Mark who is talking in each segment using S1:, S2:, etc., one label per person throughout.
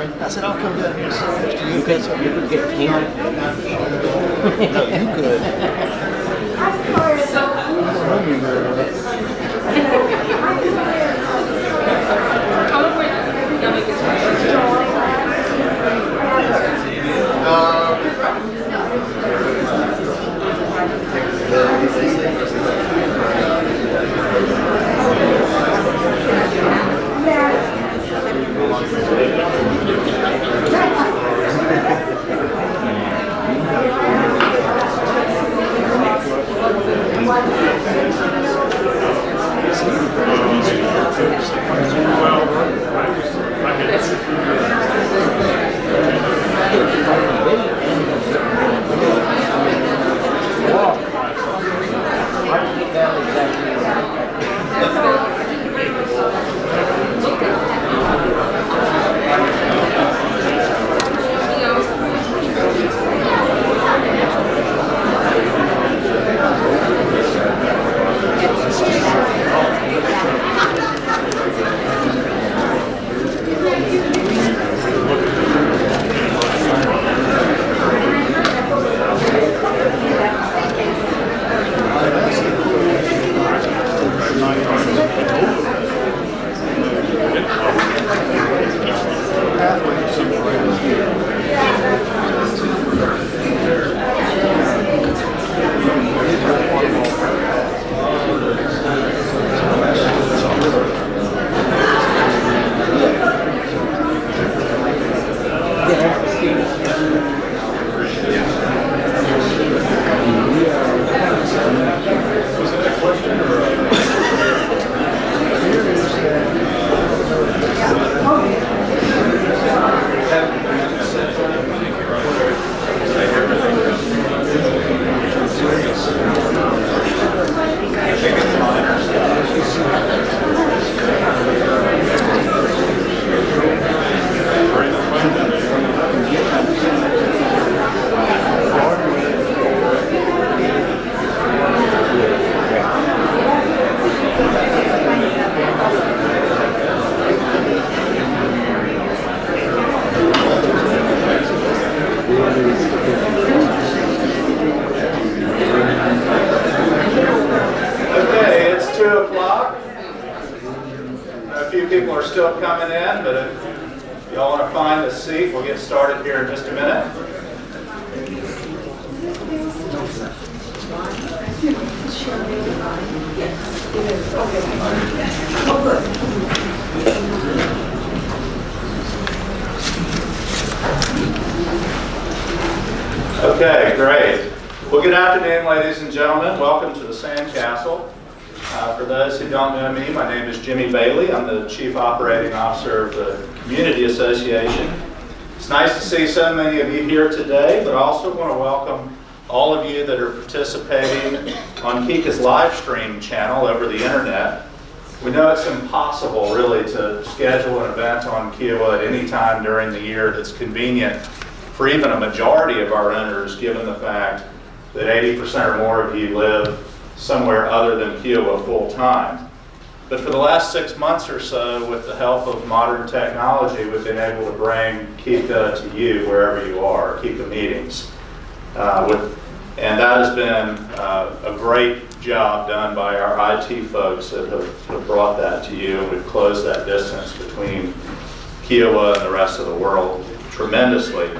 S1: I said, I'll come down here and sit next to you.
S2: You could get Tina.
S1: No, you could.
S3: Okay, it's 2 o'clock. A few people are still coming in, but if y'all want to find a seat, we'll get started here in just a minute. Okay, great. Well, good afternoon, ladies and gentlemen. Welcome to the Sandcastle. For those who don't know me, my name is Jimmy Bailey. I'm the Chief Operating Officer of the Community Association. It's nice to see so many of you here today, but I also want to welcome all of you that are participating on Kika's live stream channel over the internet. We know it's impossible, really, to schedule an event on Kiowa at any time during the year that's convenient for even a majority of our owners, given the fact that 80% or more of you live somewhere other than Kiowa full-time. But for the last 6 months or so, with the help of modern technology, we've been able to bring Kika to you wherever you are, Kika meetings. And that has been a great job done by our IT folks that have brought that to you, and we've closed that distance between Kiowa and the rest of the world tremendously.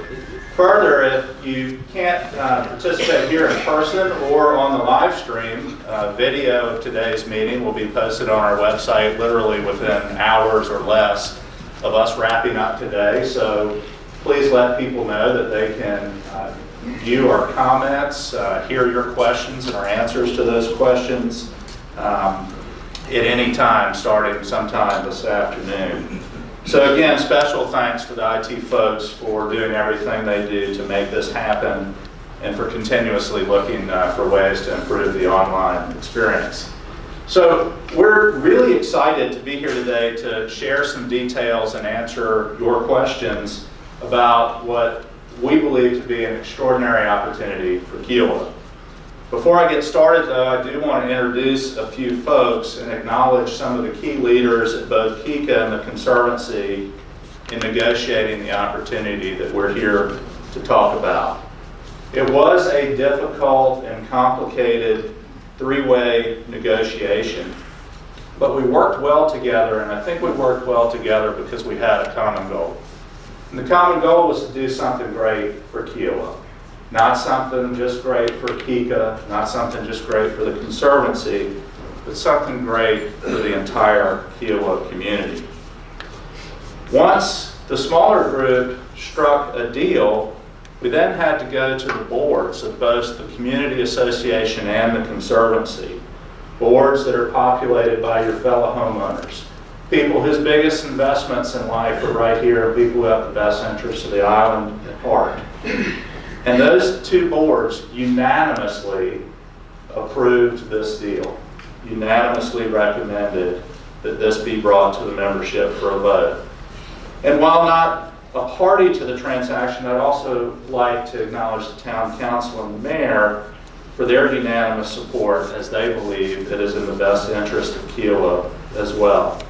S3: Further, if you can't participate here in person or on the live stream, video of today's meeting will be posted on our website literally within hours or less of us wrapping up today. So please let people know that they can view our comments, hear your questions and our answers to those questions at any time starting sometime this afternoon. So again, special thanks to the IT folks for doing everything they do to make this happen and for continuously looking for ways to improve the online experience. So we're really excited to be here today to share some details and answer your questions about what we believe to be an extraordinary opportunity for Kiowa. Before I get started, though, I do want to introduce a few folks and acknowledge some of the key leaders at both Kika and the Conservancy in negotiating the opportunity that we're here to talk about. It was a difficult and complicated three-way negotiation, but we worked well together, and I think we worked well together because we had a common goal. And the common goal was to do something great for Kiowa. Not something just great for Kika, not something just great for the Conservancy, but something great for the entire Kiowa community. Once the smaller group struck a deal, we then had to go to the boards of both the Community Association and the Conservancy. Boards that are populated by your fellow homeowners. People whose biggest investments in life are right here, people who have the best interests of the island at heart. And those two boards unanimously approved this deal, unanimously recommended that this be brought to the membership for a vote. And while not a party to the transaction, I'd also like to acknowledge the town council and the mayor for their unanimous support, as they believe it is in the best interest of Kiowa as well.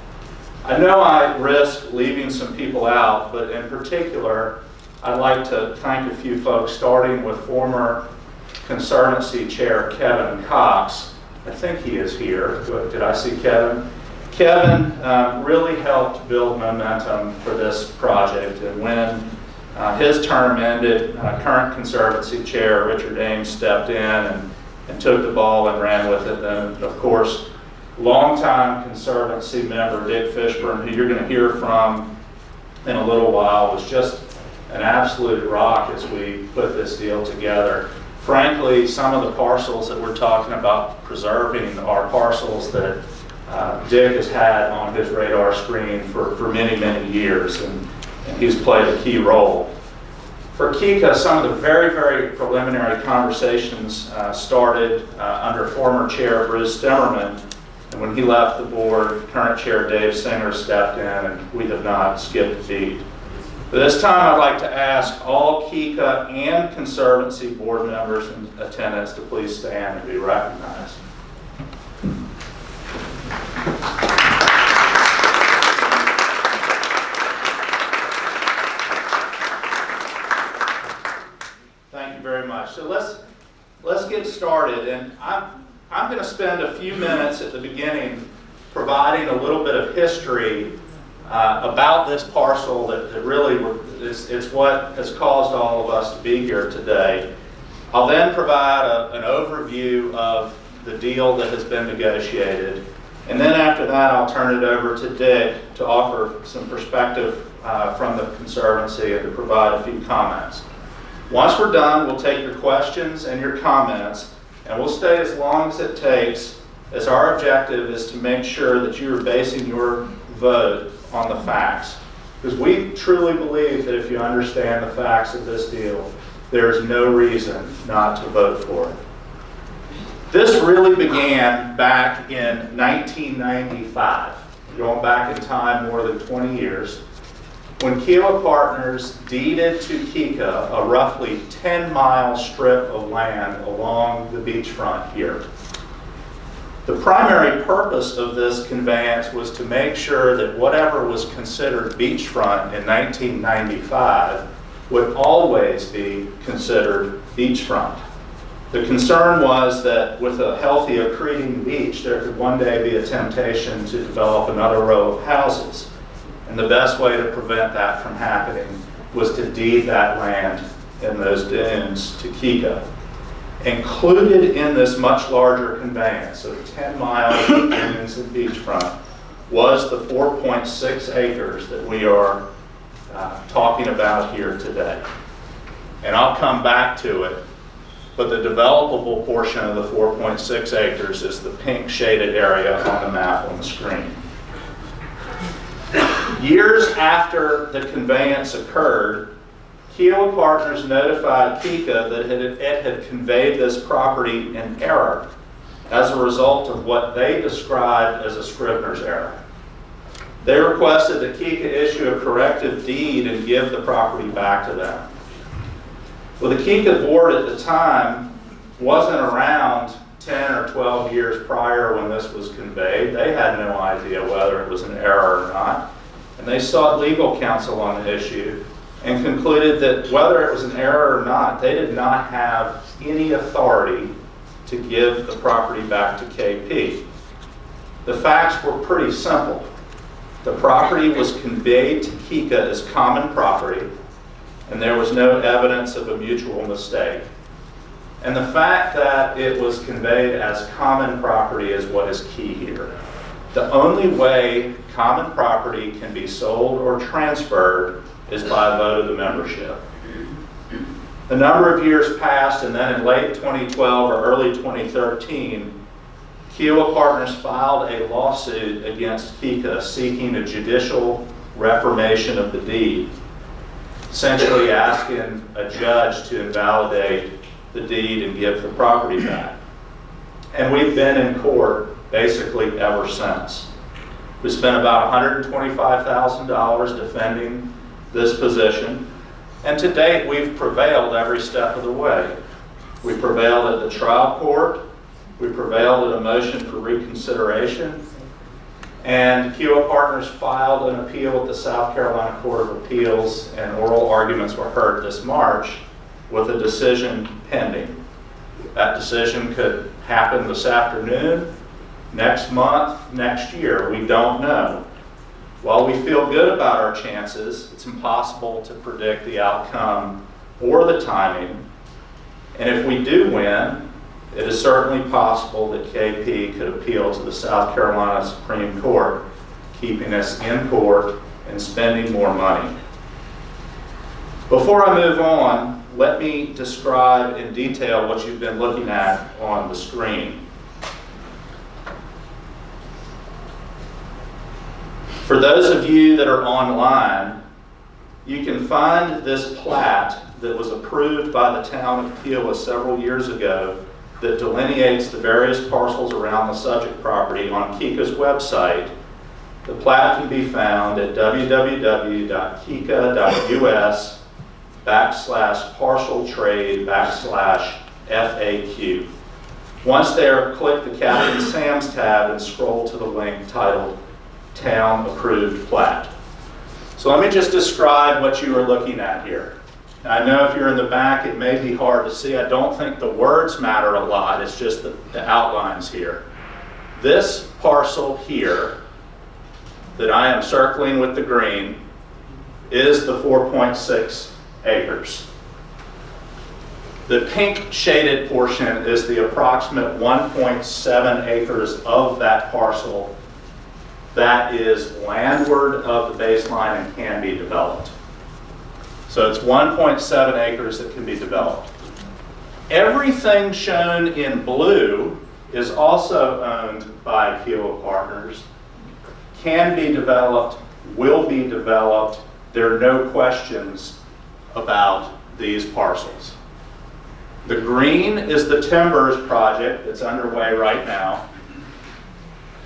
S3: I know I risk leaving some people out, but in particular, I'd like to thank a few folks, starting with former Conservancy Chair Kevin Cox. I think he is here. Did I see Kevin? Kevin really helped build momentum for this project, and when his term ended, current Conservancy Chair Richard Ames stepped in and took the ball and ran with it. Then, of course, longtime Conservancy member Dick Fishburne, who you're going to hear from in a little while, was just an absolute rock as we put this deal together. Frankly, some of the parcels that we're talking about preserving are parcels that Dick has had on his radar screen for many, many years, and he's played a key role. For Kika, some of the very, very preliminary conversations started under former Chair Bruce Stemmerman, and when he left the board, current Chair Dave Singer stepped in, and we have not skipped a beat. But this time I'd like to ask all Kika and Conservancy board members in attendance to please stand and be recognized. Thank you very much. So let's get started, and I'm going to spend a few minutes at the beginning providing a little bit of history about this parcel that really is what has caused all of us to be here today. I'll then provide an overview of the deal that has been negotiated, and then after that I'll turn it over to Dick to offer some perspective from the Conservancy and to provide a few comments. Once we're done, we'll take your questions and your comments, and we'll stay as long as it takes, as our objective is to make sure that you are basing your vote on the facts. Because we truly believe that if you understand the facts of this deal, there's no reason not to vote for it. This really began back in 1995, going back in time more than 20 years, when Kiowa Partners deeded to Kika a roughly 10-mile strip of land along the beachfront here. The primary purpose of this conveyance was to make sure that whatever was considered beachfront in 1995 would always be considered beachfront. The concern was that with a healthy accreting beach, there could one day be a temptation to develop another row of houses. And the best way to prevent that from happening was to deed that land in those dunes to Kika. Included in this much larger conveyance of 10 miles of dunes and beachfront was the 4.6 acres that we are talking about here today. And I'll come back to it, but the developable portion of the 4.6 acres is the pink shaded area on the map on the screen. Years after the conveyance occurred, Kiowa Partners notified Kika that it had conveyed this property in error as a result of what they described as a Scrivener's error. They requested that Kika issue a corrective deed and give the property back to them. Well, the Kika board at the time wasn't around 10 or 12 years prior when this was conveyed. They had no idea whether it was an error or not. and they sought legal counsel on the issue and concluded that whether it was an error or not, they did not have any authority to give the property back to KP. The facts were pretty simple. The property was conveyed to Kika as common property, and there was no evidence of a mutual mistake. And the fact that it was conveyed as common property is what is key here. The only way common property can be sold or transferred is by a vote of the membership. A number of years passed, and then in late 2012 or early 2013, Kiowa Partners filed a lawsuit against Kika seeking a judicial reformation of the deed, essentially asking a judge to invalidate the deed and give the property back. And we've been in court basically ever since. We spent about $125,000 defending this position, and to date we've prevailed every step of the way. We prevailed at the trial court, we prevailed at a motion for reconsideration, and Kiowa Partners filed an appeal at the South Carolina Court of Appeals, and oral arguments were heard this March with a decision pending. That decision could happen this afternoon, next month, next year, we don't know. While we feel good about our chances, it's impossible to predict the outcome or the timing. And if we do win, it is certainly possible that KP could appeal to the South Carolina Supreme Court, keeping us in court and spending more money. Before I move on, let me describe in detail what you've been looking at on the screen. For those of you that are online, you can find this plat that was approved by the town of Kiowa several years ago that delineates the various parcels around the subject property on Kika's website. The plat can be found at www.kika.us/parcel-trade/FAQ. Once there, click the Captain Sam's tab and scroll to the link titled Town Approved Plat. So let me just describe what you are looking at here. I know if you're in the back, it may be hard to see. I don't think the words matter a lot. It's just the outlines here. This parcel here that I am circling with the green is the 4.6 acres. The pink shaded portion is the approximate 1.7 acres of that parcel that is landward of the baseline and can be developed. So it's 1.7 acres that can be developed. Everything shown in blue is also owned by Kiowa Partners, can be developed, will be developed. There are no questions about these parcels. The green is the Timbers project that's underway right now.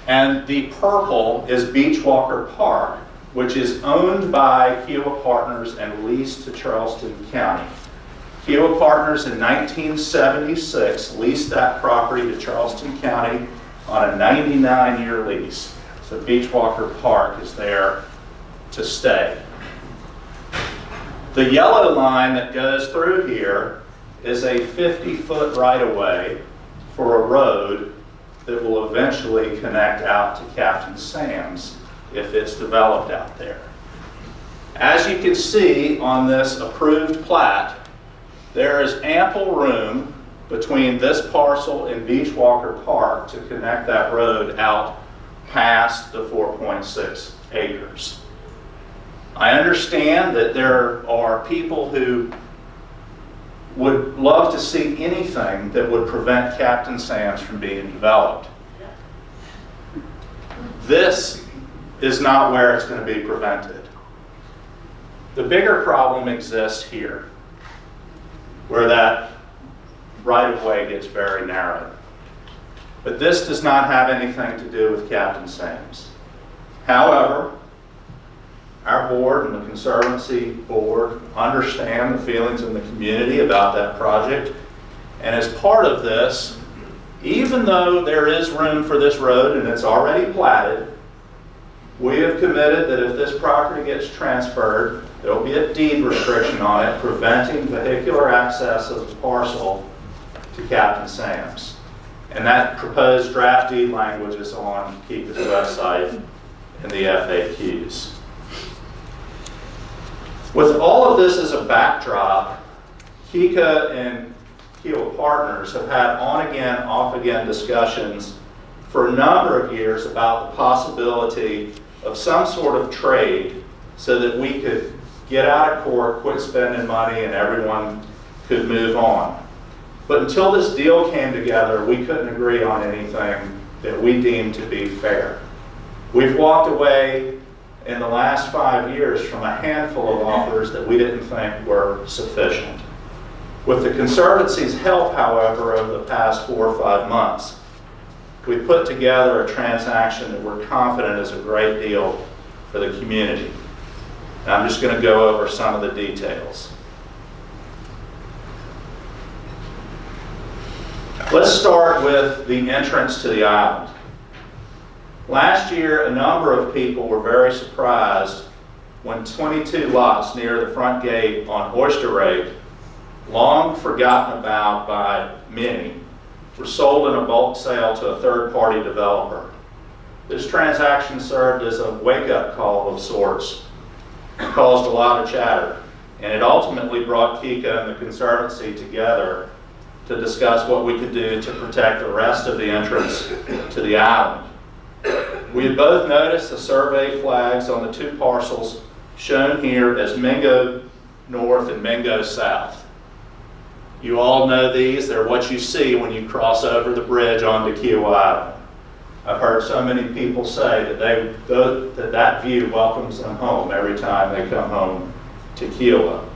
S3: And the purple is Beachwalker Park, which is owned by Kiowa Partners and leased to Charleston County. Kiowa Partners in 1976 leased that property to Charleston County on a 99-year lease. So Beachwalker Park is there to stay. The yellow line that goes through here is a 50-foot right-of-way for a road that will eventually connect out to Captain Sam's if it's developed out there. As you can see on this approved plat, there is ample room between this parcel and Beachwalker Park to connect that road out past the 4.6 acres. I understand that there are people who would love to see anything that would prevent Captain Sam's from being developed. This is not where it's going to be prevented. The bigger problem exists here, where that right-of-way gets very narrow. But this does not have anything to do with Captain Sam's. However, our board and the Conservancy Board understand the feelings in the community about that project. And as part of this, even though there is room for this road and it's already platted, We have committed that if this property gets transferred, there will be a deed restriction on it preventing vehicular access of the parcel to Captain Sam's. And that proposed draft deed language is on Kika's website in the FAQs. With all of this as a backdrop, Kika and Kiowa Partners have had on-again, off-again discussions for a number of years about the possibility of some sort of trade so that we could get out of court, quit spending money, and everyone could move on. But until this deal came together, we couldn't agree on anything that we deemed to be fair. We've walked away in the last 5 years from a handful of offers that we didn't think were sufficient. With the Conservancy's help, however, over the past 4 or 5 months, we put together a transaction that we're confident is a great deal for the community. And I'm just going to go over some of the details. Let's start with the entrance to the island. Last year, a number of people were very surprised when 22 lots near the front gate on Oyster Lake, long forgotten about by many, were sold in a bulk sale to a third-party developer. This transaction served as a wake-up call of sorts. It caused a lot of chatter, and it ultimately brought Kika and the Conservancy together to discuss what we could do to protect the rest of the entrance to the island. We had both noticed the survey flags on the 2 parcels shown here as Mingo North and Mingo South. You all know these. They're what you see when you cross over the bridge onto Kiowa Island. I've heard so many people say that that view welcomes them home every time they come home to Kiowa.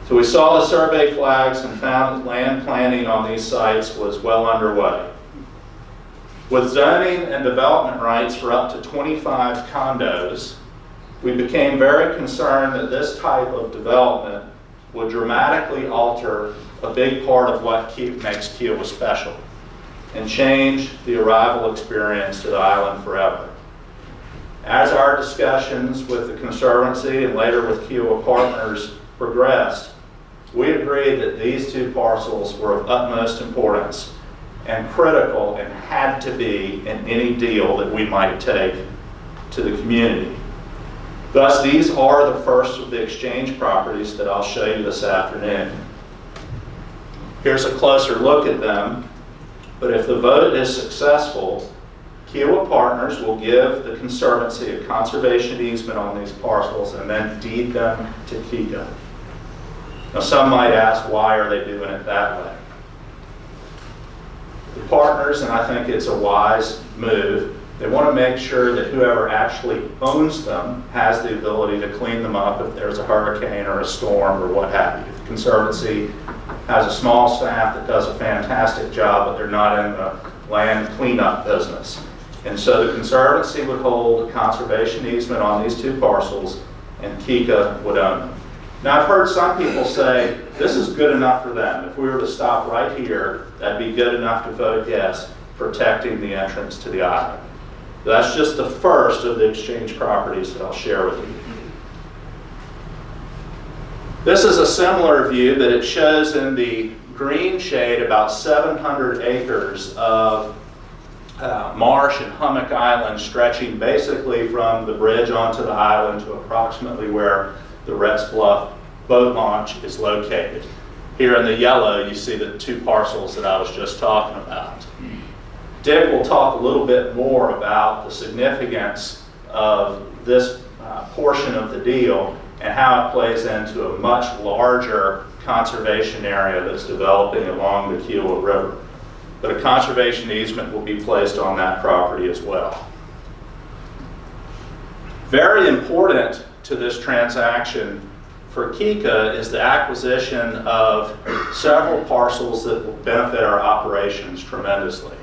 S3: So we saw the survey flags and found that land planning on these sites was well underway. With zoning and development rights for up to 25 condos, we became very concerned that this type of development would dramatically alter a big part of what makes Kiowa special and change the arrival experience to the island forever. As our discussions with the Conservancy and later with Kiowa Partners progressed, we agreed that these 2 parcels were of utmost importance and critical and had to be in any deal that we might take to the community. Thus, these are the first of the exchange properties that I'll show you this afternoon. Here's a closer look at them, but if the vote is successful, Kiowa Partners will give the Conservancy a conservation easement on these parcels and then deed them to Kika. Now, some might ask, why are they doing it that way? The partners, and I think it's a wise move, they want to make sure that whoever actually owns them has the ability to clean them up if there's a hurricane or a storm or what have you. The Conservancy has a small staff that does a fantastic job, but they're not in the land cleanup business. And so the Conservancy would hold a conservation easement on these 2 parcels, and Kika would own them. Now, I've heard some people say, this is good enough for them. If we were to stop right here, that'd be good enough to vote yes, protecting the entrance to the island. That's just the first of the exchange properties that I'll share with you. This is a similar view, but it shows in the green shade about 700 acres of marsh and hummock island stretching basically from the bridge onto the island to approximately where the Reds Bluff boat launch is located. Here in the yellow, you see the 2 parcels that I was just talking about. Dick will talk a little bit more about the significance of this portion of the deal and how it plays into a much larger conservation area that's developing along the Kiowa River. But a conservation easement will be placed on that property as well. Very important to this transaction for Kika is the acquisition of several parcels that will benefit our operations tremendously.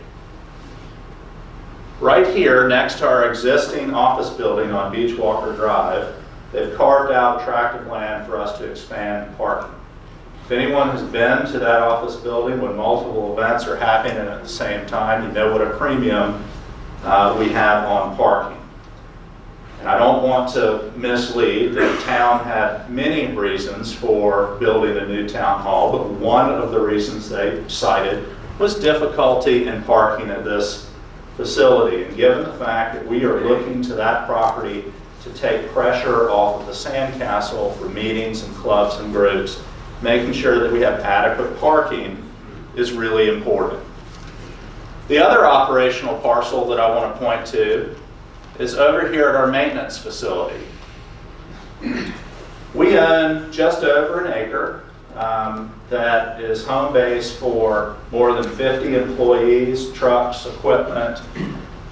S3: Right here, next to our existing office building on Beachwalker Drive, they've carved out a tract of land for us to expand parking. If anyone has been to that office building when multiple events are happening at the same time, you know what a premium we have on parking. And I don't want to mislead. The town had many reasons for building a new town hall, but one of the reasons they cited was difficulty in parking at this facility. And given the fact that we are looking to that property to take pressure off of the Sandcastle for meetings and clubs and groups, making sure that we have adequate parking is really important. The other operational parcel that I want to point to is over here at our maintenance facility. We own just over an acre that is home base for more than 50 employees, trucks, equipment,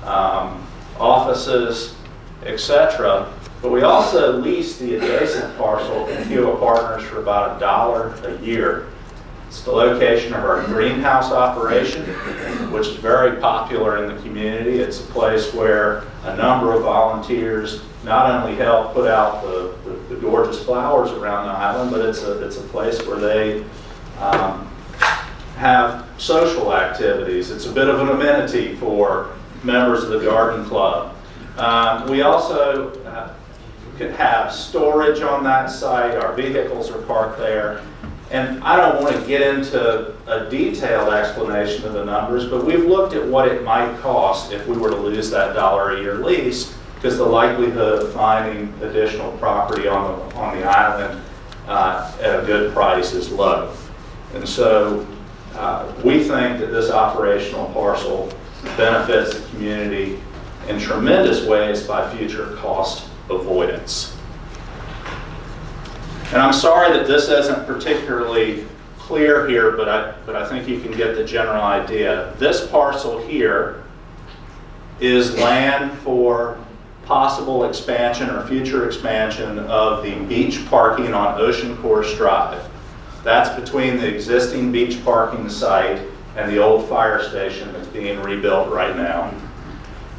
S3: offices, etc. But we also lease the adjacent parcel to Kiowa Partners for about $1 a year. It's the location of our greenhouse operation, which is very popular in the community. It's a place where a number of volunteers not only help put out the gorgeous flowers around the island, but it's a place where they have social activities. It's a bit of an amenity for members of the garden club. We also could have storage on that site. Our vehicles are parked there. And I don't want to get into a detailed explanation of the numbers, but we've looked at what it might cost if we were to lose that $1 a year lease, because the likelihood of finding additional property on the island at a good price is low. And so we think that this operational parcel benefits the community in tremendous ways by future cost avoidance. And I'm sorry that this isn't particularly clear here, but I think you can get the general idea. This parcel here is land for possible expansion or future expansion of the beach parking on Ocean Course Drive. That's between the existing beach parking site and the old fire station that's being rebuilt right now.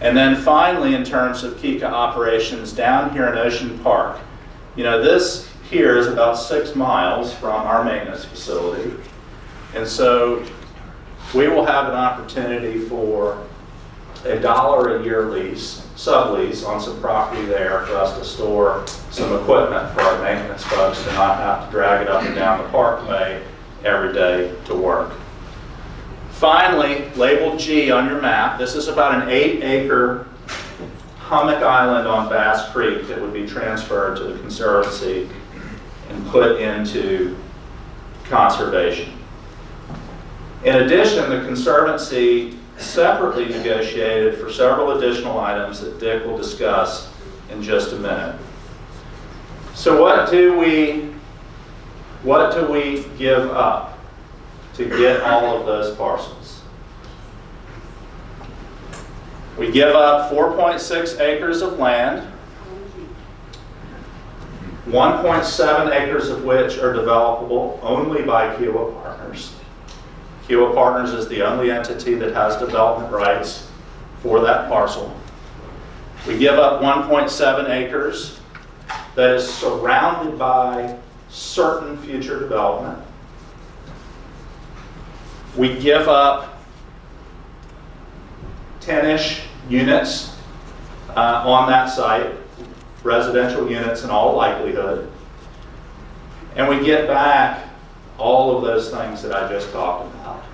S3: And then finally, in terms of Kika operations down here in Ocean Park, you know, this here is about 6 miles from our maintenance facility. And so we will have an opportunity for $1 a year lease, sublease on some property there for us to store some equipment for our maintenance folks to not have to drag it up and down the parkway every day to work. Finally, labeled G on your map, this is about an 8-acre hummock island on Bass Creek that would be transferred to the Conservancy and put into conservation. In addition, the Conservancy separately negotiated for several additional items that Dick will discuss in just a minute. So what do we give up to get all of those parcels? We give up 4.6 acres of land, 1.7 acres of which are developable only by Kiowa Partners. Kiowa Partners is the only entity that has development rights for that parcel. We give up 1.7 acres that is surrounded by certain future development. We give up 10-ish units on that site, residential units in all likelihood. And we get back all of those things that I just talked about.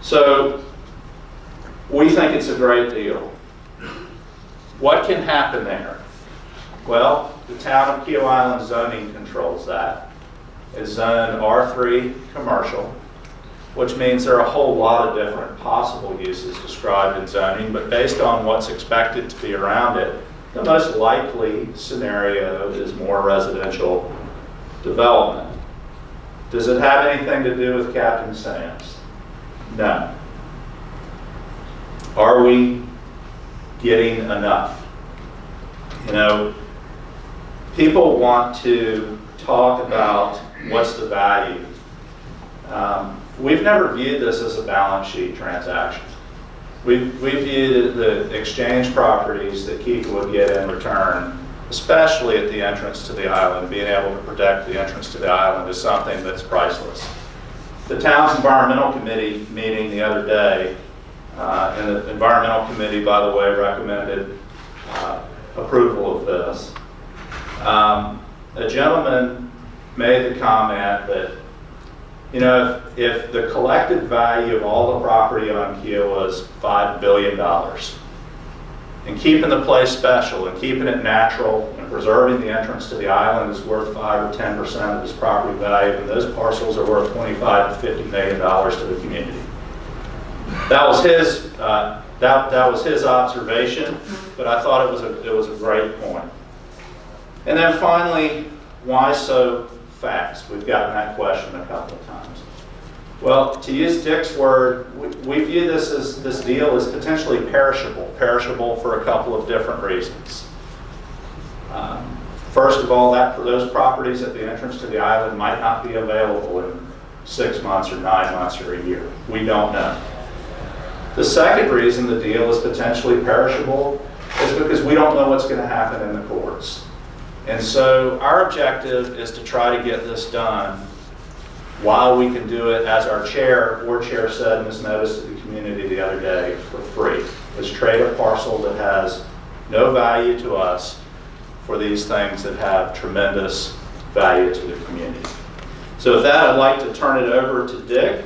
S3: So we think it's a great deal. What can happen there? Well, the town of Kiowa Island zoning controls that. It's zoned R3 commercial, which means there are a whole lot of different possible uses described in zoning, but based on what's expected to be around it, the most likely scenario is more residential development. Does it have anything to do with Captain Sam's? No. Are we getting enough? You know, people want to talk about what's the value. We've never viewed this as a balance sheet transaction. We viewed the exchange properties that Kika would get in return, especially at the entrance to the island, being able to protect the entrance to the island is something that's priceless. The town's environmental committee meeting the other day, and the environmental committee, by the way, recommended approval of this. A gentleman made the comment that, you know, if the collected value of all the property on Kiowa is $5 billion, and keeping the place special and keeping it natural and preserving the entrance to the island is worth 5 or 10% of his property value, and those parcels are worth $25 to $50 million to the community. That was his that was his observation, but I thought it was a great point. And then finally, why so fast? We've gotten that question a couple of times. Well, to use Dick's word, we view this deal as potentially perishable for a couple of different reasons. First of all, those properties at the entrance to the island might not be available in 6 months or 9 months or a year. We don't know. The second reason the deal is potentially perishable is because we don't know what's going to happen in the courts. And so our objective is to try to get this done while we can do it, as our board chair said in his notice to the community the other day, for free. Let's trade a parcel that has no value to us for these things that have tremendous value to the community. So with that, I'd like to turn it over to Dick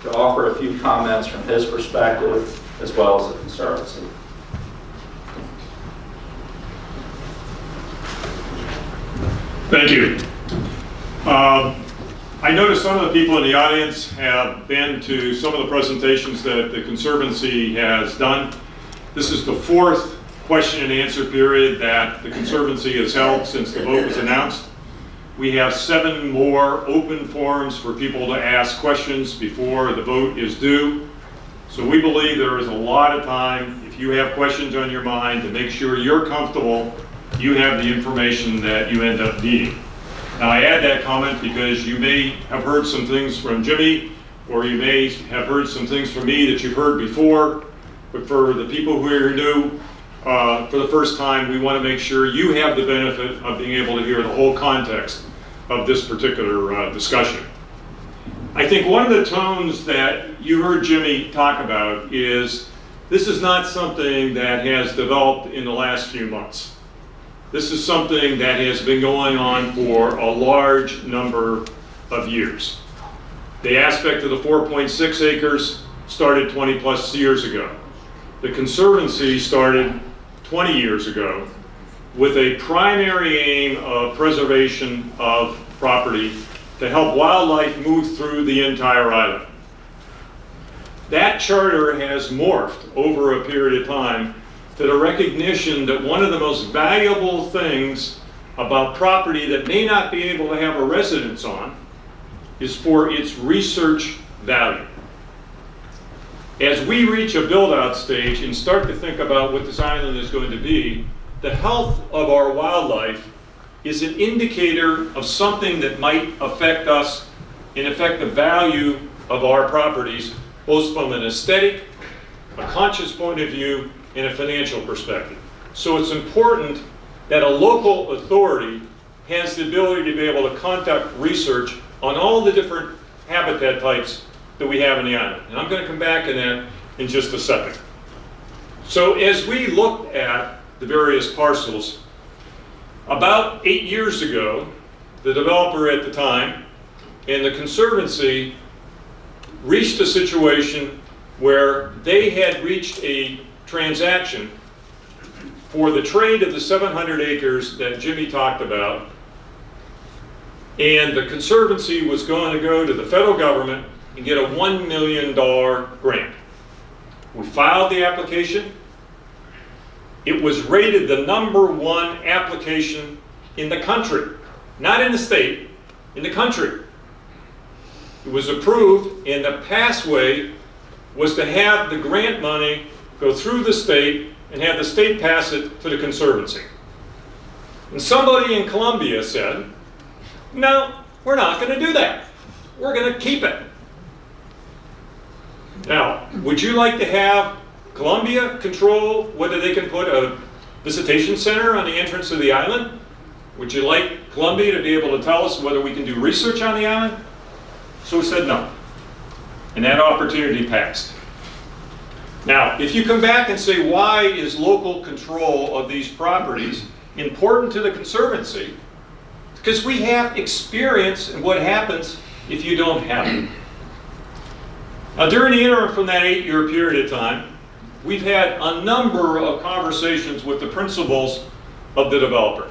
S3: to offer a few comments from his perspective as well as the Conservancy.
S2: Thank you. I noticed some of the people in the audience have been to some of the presentations that the Conservancy has done. This is the fourth question and answer period that the Conservancy has held since the vote was announced. We have 7 more open forums for people to ask questions before the vote is due. So we believe there is a lot of time, if you have questions on your mind, to make sure you're comfortable you have the information that you end up needing. Now, I add that comment because you may have heard some things from Jimmy, or you may have heard some things from me that you've heard before. But for the people who are new for the first time, we want to make sure you have the benefit of being able to hear the whole context of this particular discussion. I think one of the tones that you heard Jimmy talk about is this is not something that has developed in the last few months. This is something that has been going on for a large number of years. The aspect of the 4.6 acres started 20 plus years ago. The Conservancy started 20 years ago with a primary aim of preservation of property to help wildlife move through the entire island. That charter has morphed over a period of time to the recognition that one of the most valuable things about property that may not be able to have a residence on is for its research value. As we reach a build-out stage and start to think about what this island is going to be, the health of our wildlife is an indicator of something that might affect us and affect the value of our properties, both from an aesthetic, a conscious point of view, and a financial perspective. So it's important that a local authority has the ability to be able to conduct research on all the different habitat types that we have in the island. And I'm going to come back to that in just a second. So as we looked at the various parcels, about 8 years ago, the developer at the time and the Conservancy reached a situation where they had reached a transaction for the trade of the 700 acres that Jimmy talked about, and the Conservancy was going to go to the federal government and get a $1 million grant. We filed the application. It was rated the #1 application in the country, not in the state, in the country. It was approved, and the pathway was to have the grant money go through the state and have the state pass it to the Conservancy. And somebody in Columbia said, no, we're not going to do that. We're going to keep it. Now, would you like to have Columbia control whether they can put a visitation center on the entrance of the island? Would you like Columbia to be able to tell us whether we can do research on the island? So we said no. And that opportunity passed. Now, if you come back and say, why is local control of these properties important to the Conservancy? Because we have experience in what happens if you don't have it. Now, during the interim from that 8-year period of time, we've had a number of conversations with the principals of the developer.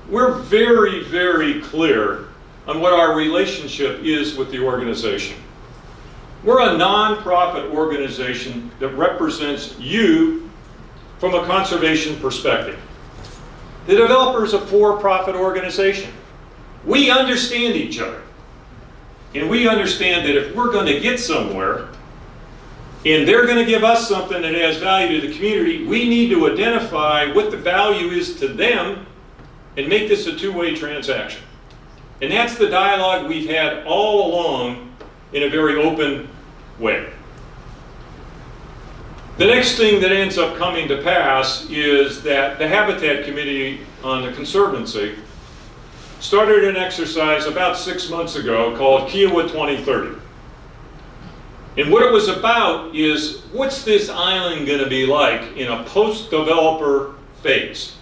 S2: We're very, very clear on what our relationship is with the organization. We're a nonprofit organization that represents you from a conservation perspective. The developer is a for-profit organization. We understand each other. And we understand that if we're going to get somewhere, and they're going to give us something that adds value to the community, we need to identify what the value is to them and make this a two-way transaction. And that's the dialogue we've had all along in a very open way. The next thing that ends up coming to pass is that the Habitat Committee on the Conservancy started an exercise about 6 months ago called Kiowa 2030. And what it was about is, what's this island going to be like in a post-developer phase?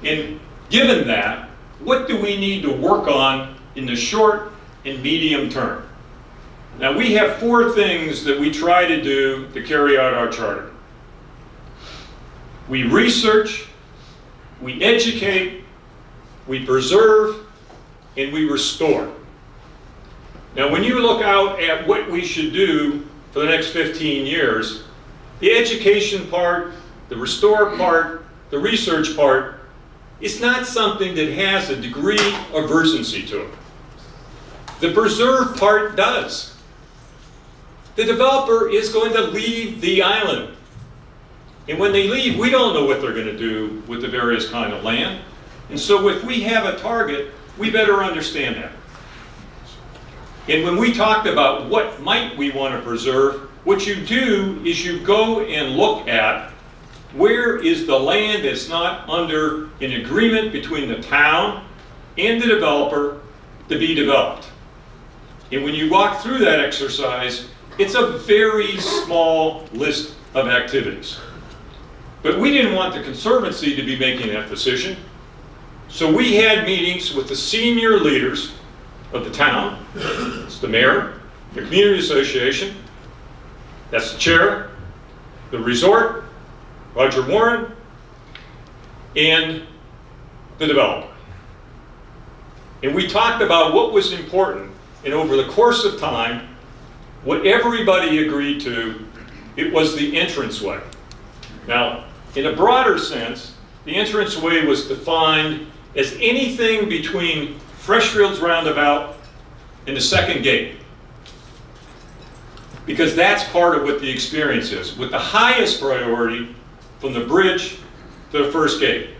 S2: And given that, what do we need to work on in the short and medium term? Now, we have 4 things that we try to do to carry out our charter. We research, we educate, we preserve, and we restore. Now, when you look out at what we should do for the next 15 years, the education part, the restore part, the research part, is not something that has a degree of urgency to it. The preserve part does. The developer is going to leave the island. And when they leave, we don't know what they're going to do with the various kind of land. And so if we have a target, we better understand that. And when we talked about what might we want to preserve, what you do is you go and look at where is the land that's not under an agreement between the town and the developer to be developed. And when you walk through that exercise, it's a very small list of activities. But we didn't want the Conservancy to be making that decision. So we had meetings with the senior leaders of the town. It's the mayor, the community association, that's the chair, the resort, Roger Warren, and the developer. And we talked about what was important, and over the course of time, what everybody agreed to, it was the entranceway. Now, in a broader sense, the entranceway was defined as anything between Freshfields Roundabout and the second gate. Because that's part of what the experience is, with the highest priority from the bridge to the first gate.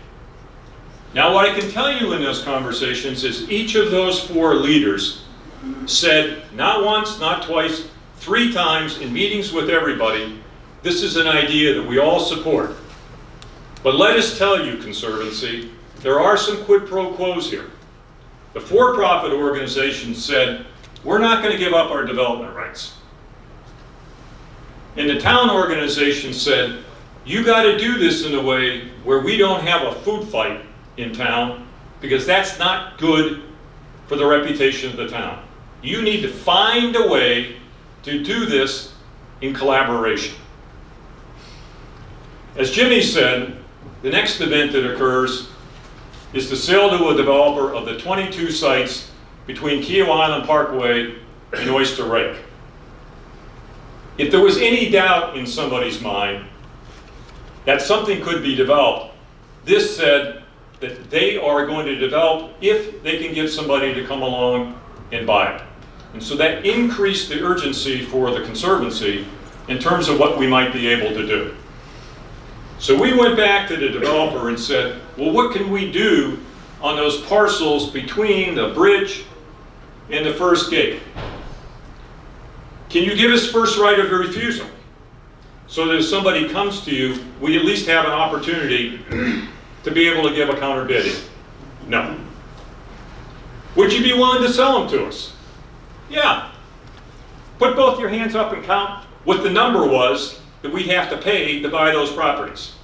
S2: Now, what I can tell you in those conversations is each of those 4 leaders said, not once, not twice, 3 times in meetings with everybody, this is an idea that we all support. But let us tell you, Conservancy, there are some quid pro quos here. The for-profit organization said, we're not going to give up our development rights. And the town organization said, you got to do this in a way where we don't have a food fight in town, because that's not good for the reputation of the town. You need to find a way to do this in collaboration. As Jimmy said, the next event that occurs is the sale to a developer of the 22 sites between Kiowa Island Parkway and Oyster Lake. If there was any doubt in somebody's mind that something could be developed, this said that they are going to develop if they can get somebody to come along and buy it. And so that increased the urgency for the Conservancy in terms of what we might be able to do. So we went back to the developer and said, well, what can we do on those parcels between the bridge and the first gate? Can you give us first right of refusal? So that if somebody comes to you, we at least have an opportunity to be able to give a counter bidding. No. Would you be willing to sell them to us? Yeah. Put both your hands up and count what the number was that we'd have to pay to buy those properties.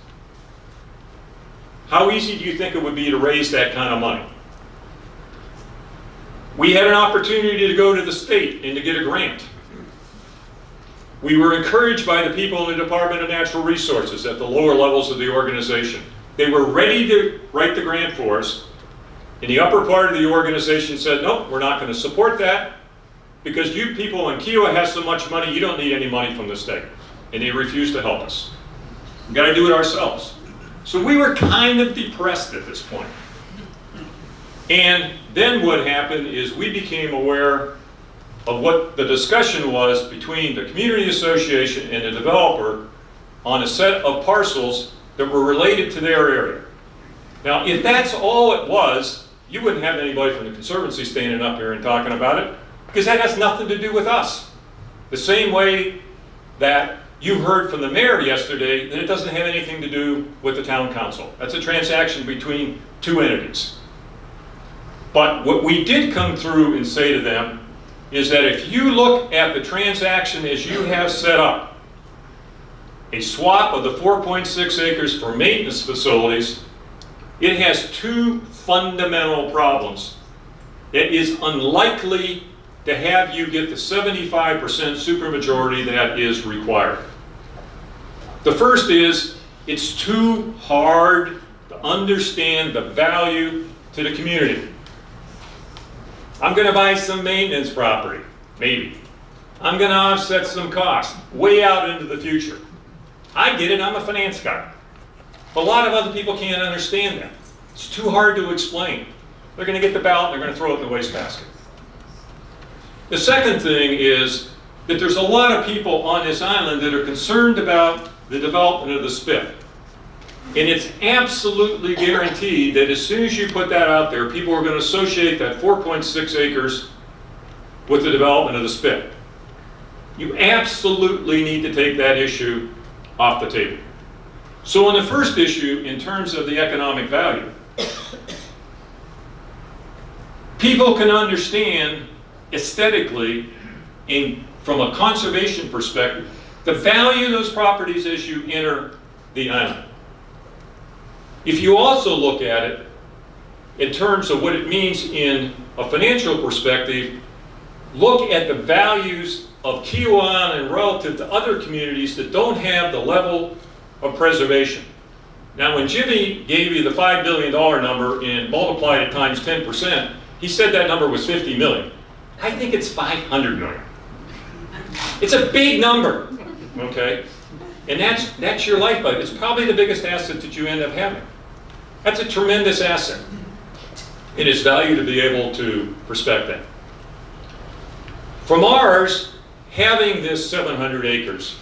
S2: How easy do you think it would be to raise that kind of money? We had an opportunity to go to the state and to get a grant. We were encouraged by the people in the Department of Natural Resources at the lower levels of the organization. They were ready to write the grant for us, and the upper part of the organization said, nope, we're not going to support that because you people in Kiowa have so much money, you don't need any money from the state. And they refused to help us. We've got to do it ourselves. So we were kind of depressed at this point. And then what happened is we became aware of what the discussion was between the community association and the developer on a set of parcels that were related to their area. Now, if that's all it was, you wouldn't have anybody from the Conservancy standing up here and talking about it, because that has nothing to do with us. The same way that you heard from the mayor yesterday that it doesn't have anything to do with the town council. That's a transaction between two entities. But what we did come through and say to them is that if you look at the transaction as you have set up, a swap of the 4.6 acres for maintenance facilities, it has two fundamental problems. It is unlikely to have you get the 75% supermajority that is required. The first is, it's too hard to understand the value to the community. I'm going to buy some maintenance property, maybe. I'm going to offset some costs way out into the future. I get it, I'm a finance guy. But a lot of other people can't understand that. It's too hard to explain. They're going to get the ballot and they're going to throw it in the wastebasket. The second thing is that there's a lot of people on this island that are concerned about the development of the spit. And it's absolutely guaranteed that as soon as you put that out there, people are going to associate that 4.6 acres with the development of the spit. You absolutely need to take that issue off the table. So on the first issue, in terms of the economic value, people can understand aesthetically, from a conservation perspective, the value of those properties as you enter the island. If you also look at it in terms of what it means in a financial perspective, look at the values of Kiowa Island relative to other communities that don't have the level of preservation. Now, when Jimmy gave you the $5 billion number and multiplied it times 10%, he said that number was 50 million. I think it's 500 million. It's a big number, okay? And that's your lifeblood. It's probably the biggest asset that you end up having. That's a tremendous asset. It is value to be able to respect that. From ours, having this 700 acres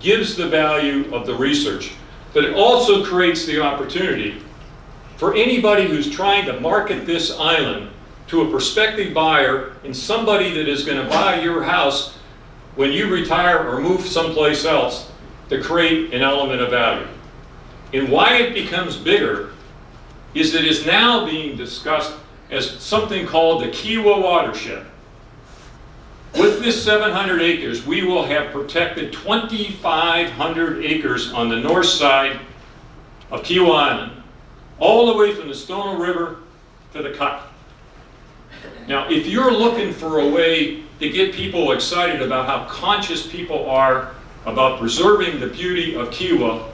S2: gives the value of the research, but it also creates the opportunity for anybody who's trying to market this island to a prospective buyer and somebody that is going to buy your house when you retire or move someplace else, to create an element of value. And why it becomes bigger is that it's now being discussed as something called the Kiowa watershed. With this 700 acres, we will have protected 2,500 acres on the north side of Kiowa Island, all the way from the Stono River to the Cut. Now, if you're looking for a way to get people excited about how conscious people are about preserving the beauty of Kiowa,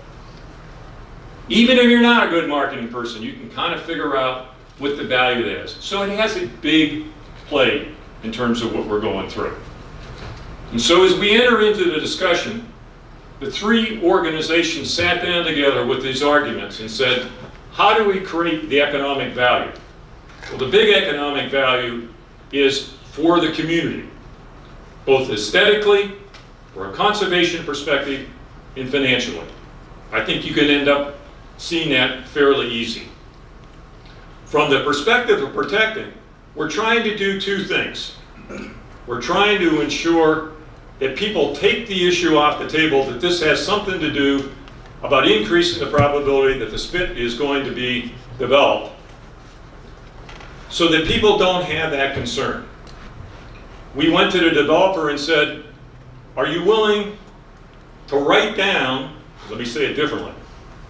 S2: even if you're not a good marketing person, you can kind of figure out what the value is. So it has a big play in terms of what we're going through. And so as we enter into the discussion, the three organizations sat down together with these arguments and said, how do we create the economic value? Well, the big economic value is for the community, both aesthetically, from a conservation perspective, and financially. I think you can end up seeing that fairly easy. From the perspective of protecting, we're trying to do two things. We're trying to ensure that people take the issue off the table, that this has something to do about increasing the probability that the spit is going to be developed, so that people don't have that concern. We went to the developer and said, are you willing to write down, let me say it differently,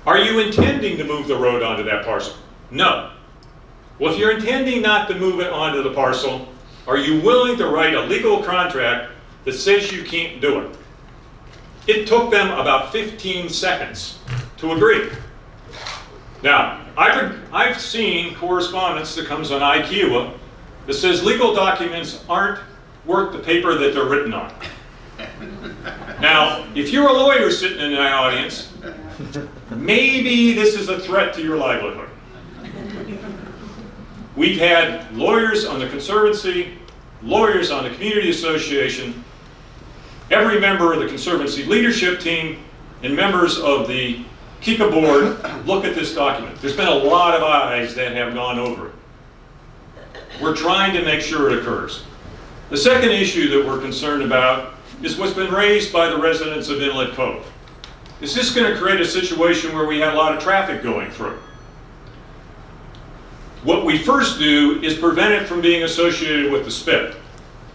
S2: are you intending to move the road onto that parcel? No. Well, if you're intending not to move it onto the parcel, are you willing to write a legal contract that says you can't do it? It took them about 15 seconds to agree. Now, I've seen correspondence that comes on IQA that says legal documents aren't worth the paper that they're written on. Now, if you're a lawyer sitting in the audience, maybe this is a threat to your livelihood. We've had lawyers on the Conservancy, lawyers on the Community Association, every member of the Conservancy leadership team, and members of the Kika board look at this document. There's been a lot of eyes that have gone over it. We're trying to make sure it occurs. The second issue that we're concerned about is what's been raised by the residents of Inlet Cove. Is this going to create a situation where we have a lot of traffic going through? What we first do is prevent it from being associated with the spit.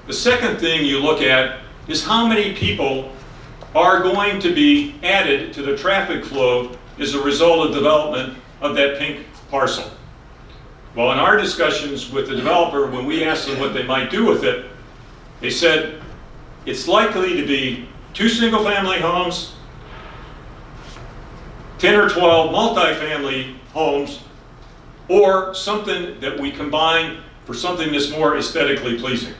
S2: The second thing you look at is how many people are going to be added to the traffic flow as a result of development of that pink parcel. Well, in our discussions with the developer, when we asked them what they might do with it, they said it's likely to be 2 single-family homes, 10 or 12 multifamily homes, or something that we combine for something that's more aesthetically pleasing.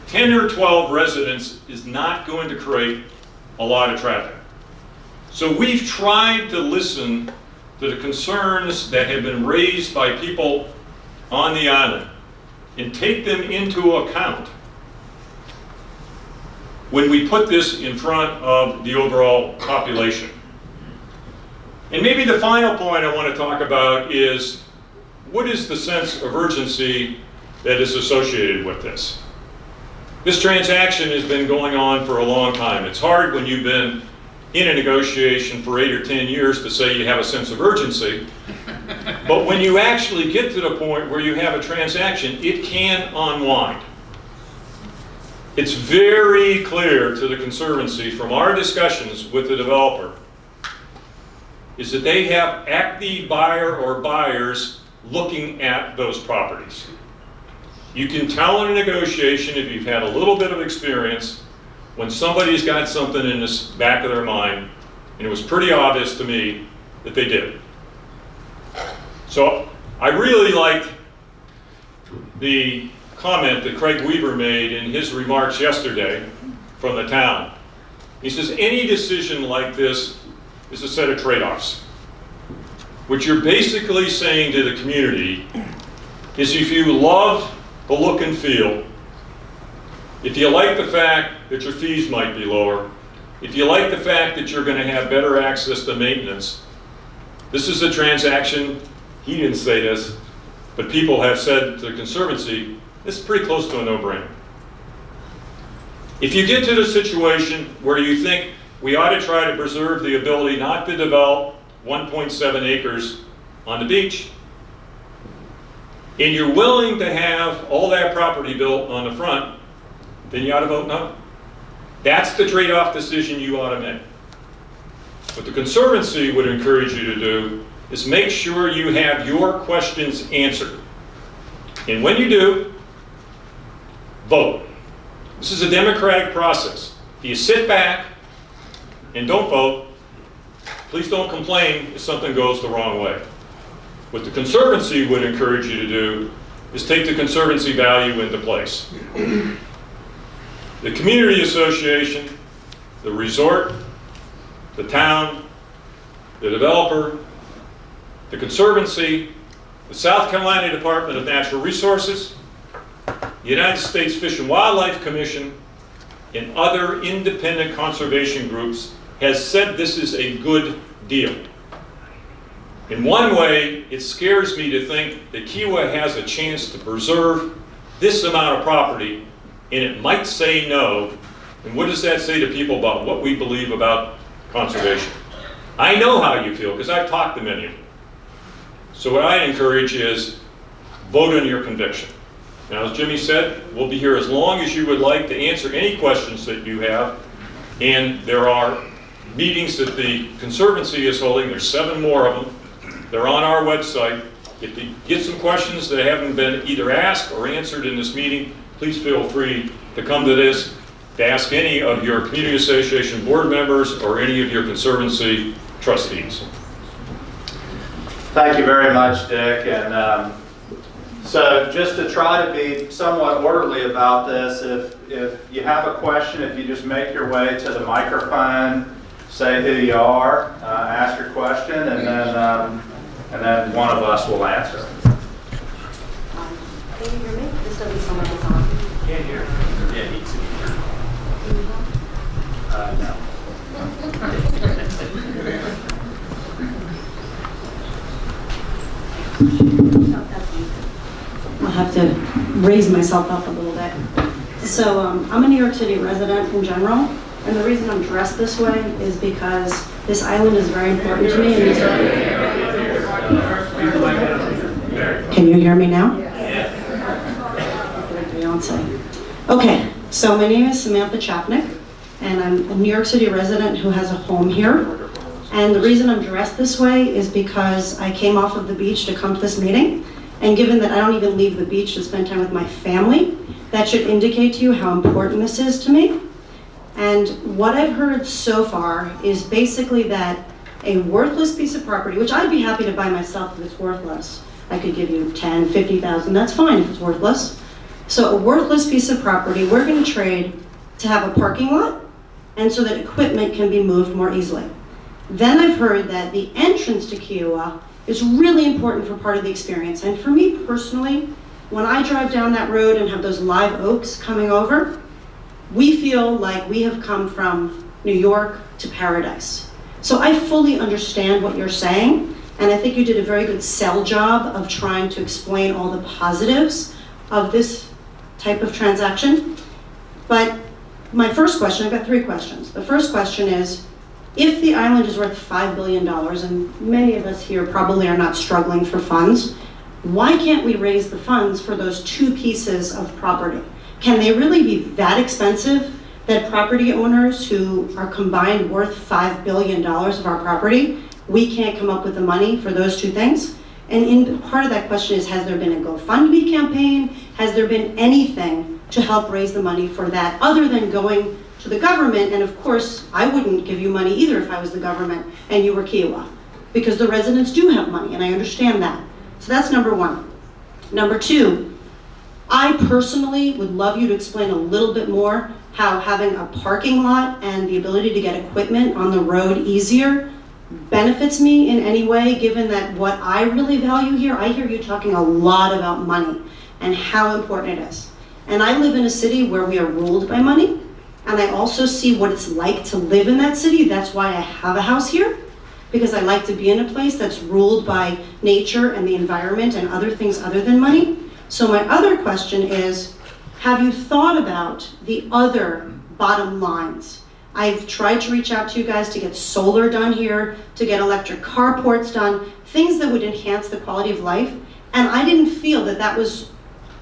S2: 10 or 12 residents is not going to create a lot of traffic. So we've tried to listen to the concerns that have been raised by people on the island and take them into account when we put this in front of the overall population. And maybe the final point I want to talk about is what is the sense of urgency that is associated with this? This transaction has been going on for a long time. It's hard when you've been in a negotiation for 8 or 10 years to say you have a sense of urgency. But when you actually get to the point where you have a transaction, it can unwind. It's very clear to the Conservancy from our discussions with the developer is that they have active buyer or buyers looking at those properties. You can tell in a negotiation, if you've had a little bit of experience, when somebody's got something in the back of their mind, and it was pretty obvious to me that they did. So I really liked the comment that Craig Weaver made in his remarks yesterday from the town. He says, any decision like this is a set of trade-offs. What you're basically saying to the community is if you love the look and feel, if you like the fact that your fees might be lower, if you like the fact that you're going to have better access to maintenance, this is a transaction, he didn't say this, but people have said to the Conservancy, this is pretty close to a no-brainer. If you get to the situation where you think we ought to try to preserve the ability not to develop 1.7 acres on the beach, and you're willing to have all that property built on the front, then you ought to vote no. That's the trade-off decision you ought to make. What the Conservancy would encourage you to do is make sure you have your questions answered. And when you do, vote. This is a democratic process. If you sit back and don't vote, please don't complain if something goes the wrong way. What the Conservancy would encourage you to do is take the Conservancy value into place. The Community Association, the resort, the town, the developer, the Conservancy, the South Carolina Department of Natural Resources, the United States Fish and Wildlife Commission, and other independent conservation groups has said this is a good deal. In one way, it scares me to think that Kiowa has a chance to preserve this amount of property, and it might say no. And what does that say to people about what we believe about conservation? I know how you feel, because I've talked to many of you. So what I encourage is vote on your conviction. Now, as Jimmy said, we'll be here as long as you would like to answer any questions that you have. And there are meetings that the Conservancy is holding. There's 7 more of them. They're on our website. If you get some questions that haven't been either asked or answered in this meeting, please feel free to come to this, to ask any of your Community Association board members or any of your Conservancy trustees.
S3: Thank you very much, Dick. And so just to try to be somewhat orderly about this, if you have a question, if you just make your way to the microphone, say who you are, ask your question, and then one of us will answer.
S4: Can you hear me? This doesn't sound like it's on.
S3: Can't hear. Yeah, he can hear. No.
S4: No, that's me. I'll have to raise myself up a little bit. So I'm a New York City resident in general, and the reason I'm dressed this way is because this island is very important to me. Can you hear me now? Okay, so my name is Samantha Chapnick, and I'm a New York City resident who has a home here. And the reason I'm dressed this way is because I came off of the beach to come to this meeting. And given that I don't even leave the beach to spend time with my family, that should indicate to you how important this is to me. And what I've heard so far is basically that a worthless piece of property, which I'd be happy to buy myself if it's worthless. I could give you 10, 50,000, that's fine if it's worthless. So a worthless piece of property, we're gonna trade to have a parking lot and so that equipment can be moved more easily. Then I've heard that the entrance to Kiowa is really important for part of the experience. And for me personally, when I drive down that road and have those live oaks coming over, we feel like we have come from New York to paradise. So I fully understand what you're saying, and I think you did a very good sell job of trying to explain all the positives of this type of transaction. But my first question, I've got 3 questions. The first question is, if the island is worth $5 billion, and many of us here probably are not struggling for funds, why can't we raise the funds for those 2 pieces of property? Can they really be that expensive that property owners who are combined worth $5 billion of our property, we can't come up with the money for those 2 things? And in part of that question is, has there been a GoFundMe campaign? Has there been anything to help raise the money for that other than going to the government? And of course, I wouldn't give you money either if I was the government and you were Kiowa, because the residents do have money, and I understand that. So that's number 1. Number 2, I personally would love you to explain a little bit more how having a parking lot and the ability to get equipment on the road easier benefits me in any way, given that what I really value here, I hear you talking a lot about money and how important it is. And I live in a city where we are ruled by money, and I also see what it's like to live in that city. That's why I have a house here, because I like to be in a place that's ruled by nature and the environment and other things other than money. So my other question is, have you thought about the other bottom lines? I've tried to reach out to you guys to get solar done here, to get electric carports done, things that would enhance the quality of life, and I didn't feel that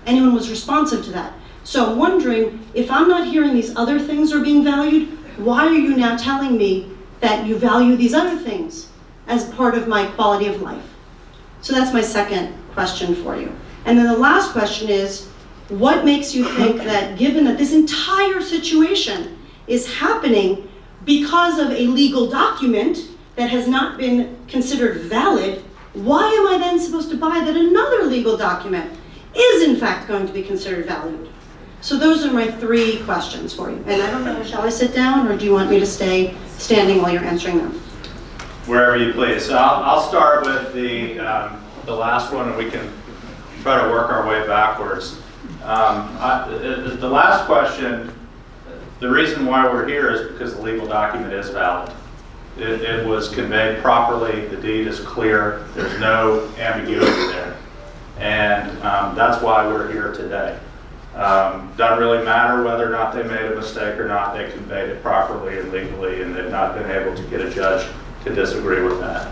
S4: anyone was responsive to that. So I'm wondering, if I'm not hearing these other things are being valued, why are you now telling me that you value these other things as part of my quality of life? So that's my second question for you. And then the last question is, what makes you think that, given that this entire situation is happening because of a legal document that has not been considered valid, why am I then supposed to buy that another legal document is in fact going to be considered valid? So those are my 3 questions for you. And I don't know, shall I sit down, or do you want me to stay standing while you're answering them?
S3: Wherever you please. So I'll start with the last one, and we can try to work our way backwards. The last question, the reason why we're here is because the legal document is valid. It was conveyed properly, the deed is clear, there's no ambiguity there. And that's why we're here today. Doesn't really matter whether or not they made a mistake or not, they conveyed it properly and legally, and they've not been able to get a judge to disagree with that.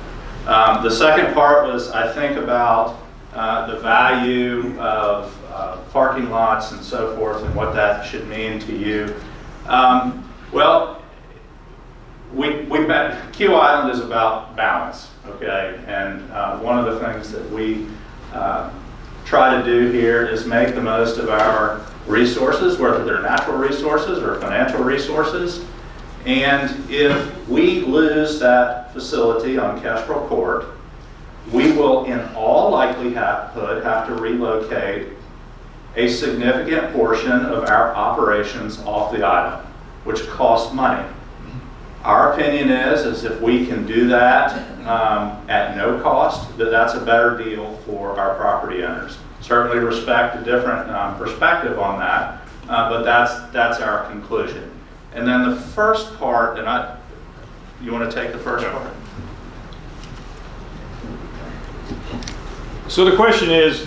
S3: The second part was, I think about the value of parking lots and so forth and what that should mean to you. Well, Q Island is about balance, okay? And one of the things that we try to do here is make the most of our resources, whether they're natural resources or financial resources. And if we lose that facility on Kestrel Court, we will in all likelihood have to relocate a significant portion of our operations off the island, which costs money. Our opinion is if we can do that at no cost, that's a better deal for our property owners. Certainly respect a different perspective on that, but that's our conclusion. And then the first part, you want to take the first part?
S2: So the question is,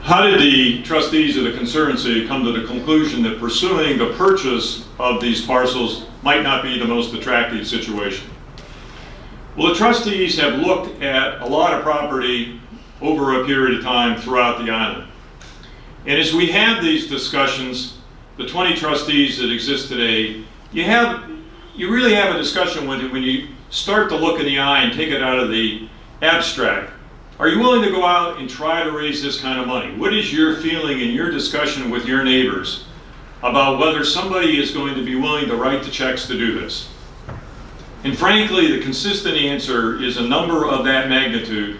S2: how did the trustees of the Conservancy come to the conclusion that pursuing the purchase of these parcels might not be the most attractive situation? Well, the trustees have looked at a lot of property over a period of time throughout the island. And as we have these discussions, the 20 trustees that exist today, you really have a discussion when you start to look in the eye and take it out of the abstract. Are you willing to go out and try to raise this kind of money? What is your feeling in your discussion with your neighbors about whether somebody is going to be willing to write the checks to do this? And frankly, the consistent answer is a number of that magnitude,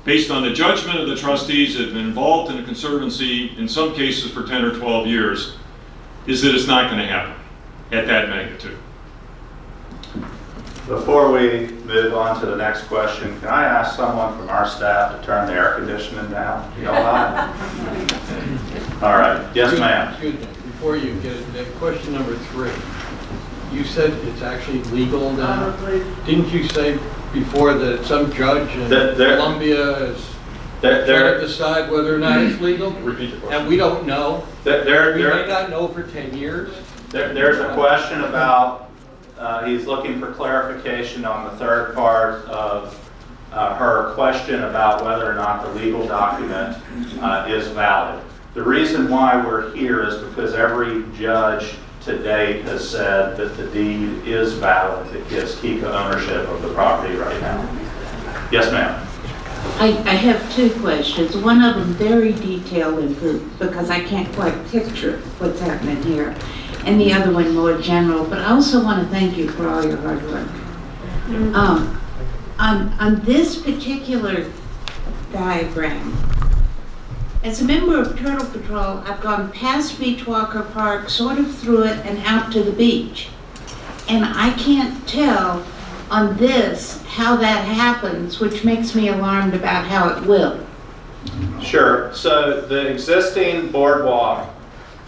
S2: based on the judgment of the trustees that have been involved in the Conservancy, in some cases for 10 or 12 years, is that it's not going to happen at that magnitude.
S3: Before we move on to the next question, can I ask someone from our staff to turn the air conditioning down? You all right? All right. Yes, ma'am.
S5: Excuse me, before you get it, question number 3. You said it's actually legal now. Didn't you say before that some judge in Columbia is trying to decide whether or not it's legal?
S2: Repeat the question.
S5: And we don't know. We may not know for 10 years.
S3: There's a question about, he's looking for clarification on the third part of her question about whether or not the legal document is valid. The reason why we're here is because every judge to date has said that the deed is valid that gives Kika ownership of the property right now. Yes, ma'am.
S6: I have 2 questions. One of them very detailed because I can't quite picture what's happening here. And the other one more general, but I also want to thank you for all your hard work. On this particular diagram, as a member of Turtle Patrol, I've gone past Beachwalker Park, sort of through it, and out to the beach. And I can't tell on this how that happens, which makes me alarmed about how it will.
S3: Sure. So the existing boardwalk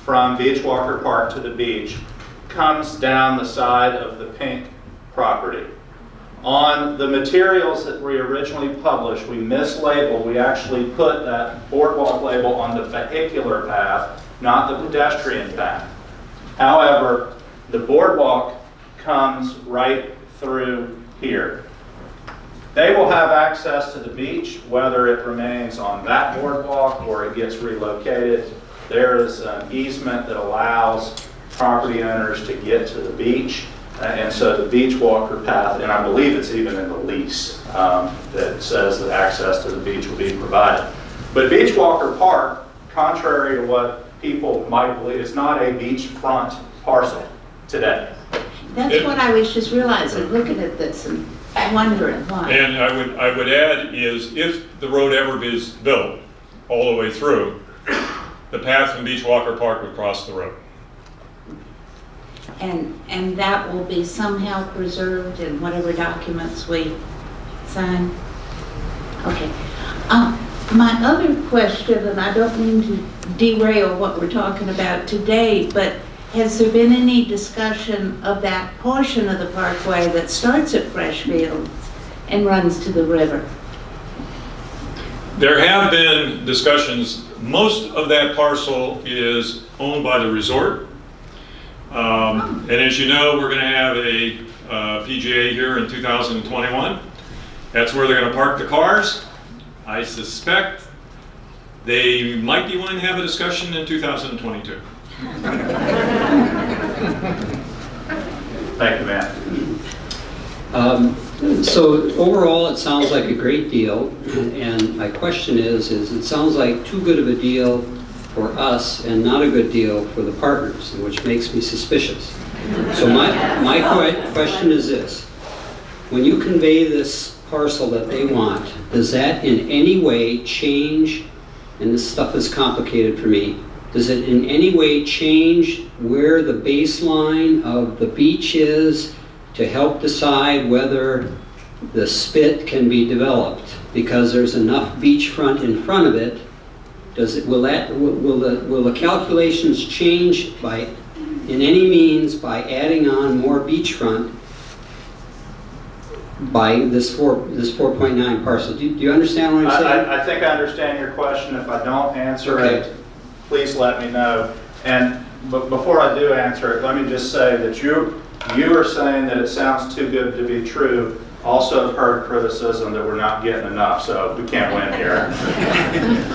S3: from Beachwalker Park to the beach comes down the side of the pink property. On the materials that we originally published, we mislabeled. We actually put that boardwalk label on the vehicular path, not the pedestrian path. However, the boardwalk comes right through here. They will have access to the beach, whether it remains on that boardwalk or it gets relocated. There is an easement that allows property owners to get to the beach. And so the beach walker path, and I believe it's even in the lease that says that access to the beach will be provided. But Beachwalker Park, contrary to what people might believe, is not a beachfront parcel today.
S6: That's what I was just realizing, looking at this and wondering why.
S2: And I would add is if the road ever is built all the way through, the path from Beachwalker Park would cross the road.
S6: And that will be somehow preserved in whatever documents we sign? Okay. My other question, and I don't mean to derail what we're talking about today, but has there been any discussion of that portion of the parkway that starts at Freshfields and runs to the river?
S2: There have been discussions. Most of that parcel is owned by the resort. And as you know, we're going to have a PGA here in 2021. That's where they're going to park the cars. I suspect they might be willing to have a discussion in 2022.
S3: Thank you, Matt.
S7: So overall, it sounds like a great deal, and my question is it sounds like too good of a deal for us and not a good deal for the partners, which makes me suspicious. So my question is this: when you convey this parcel that they want, does that in any way change, and this stuff is complicated for me, does it in any way change where the baseline of the beach is to help decide whether the spit can be developed? Because there's enough beachfront in front of it, will the calculations change in any means by adding on more beachfront by this 4.9 parcel? Do you understand what I'm saying?
S3: I think I understand your question. If I don't answer
S7: Okay.
S3: it, please let me know. And before I do answer it, let me just say that you are saying that it sounds too good to be true. Also have heard criticism that we're not getting enough, so we can't win here.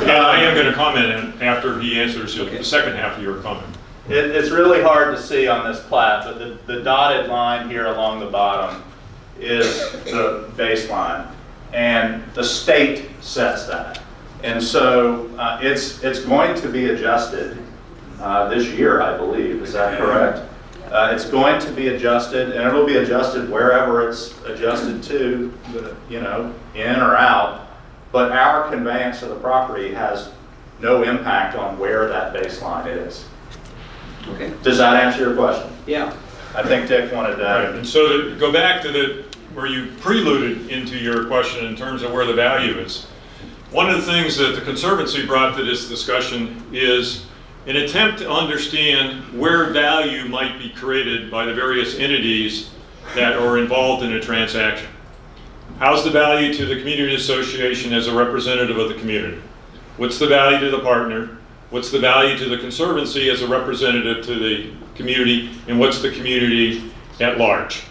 S2: I am going to comment after he answers the second half of your comment.
S3: It's really hard to see on this plat, but the dotted line here along the bottom is the baseline, and the state sets that. And so it's going to be adjusted this year, I believe. Is that correct? It's going to be adjusted, and it'll be adjusted wherever it's adjusted to, you know, in or out. But our conveyance of the property has no impact on where that baseline is.
S7: Okay.
S3: Does that answer your question?
S7: Yeah.
S3: I think Dick wanted
S2: Right.
S3: that.
S2: And so to go back to where you preluded into your question in terms of where the value is, one of the things that the Conservancy brought to this discussion is an attempt to understand where value might be created by the various entities that are involved in a transaction. How's the value to the community association as a representative of the community? What's the value to the partner? What's the value to the Conservancy as a representative to the community? And what's the community at large?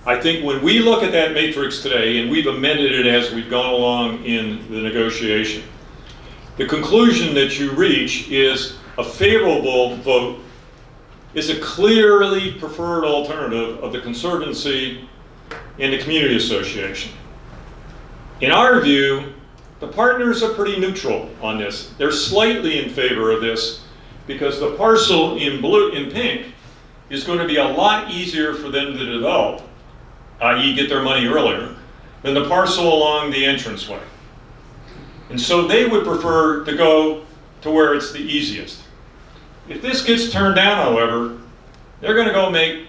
S2: I think when we look at that matrix today, and we've amended it as we've gone along in the negotiation, the conclusion that you reach is a favorable vote is a clearly preferred alternative of the Conservancy and the Community Association. In our view, the partners are pretty neutral on this. They're slightly in favor of this because the parcel in pink is going to be a lot easier for them to develop, i.e. get their money earlier, than the parcel along the entranceway. And so they would prefer to go to where it's the easiest. If this gets turned down, however, they're going to go make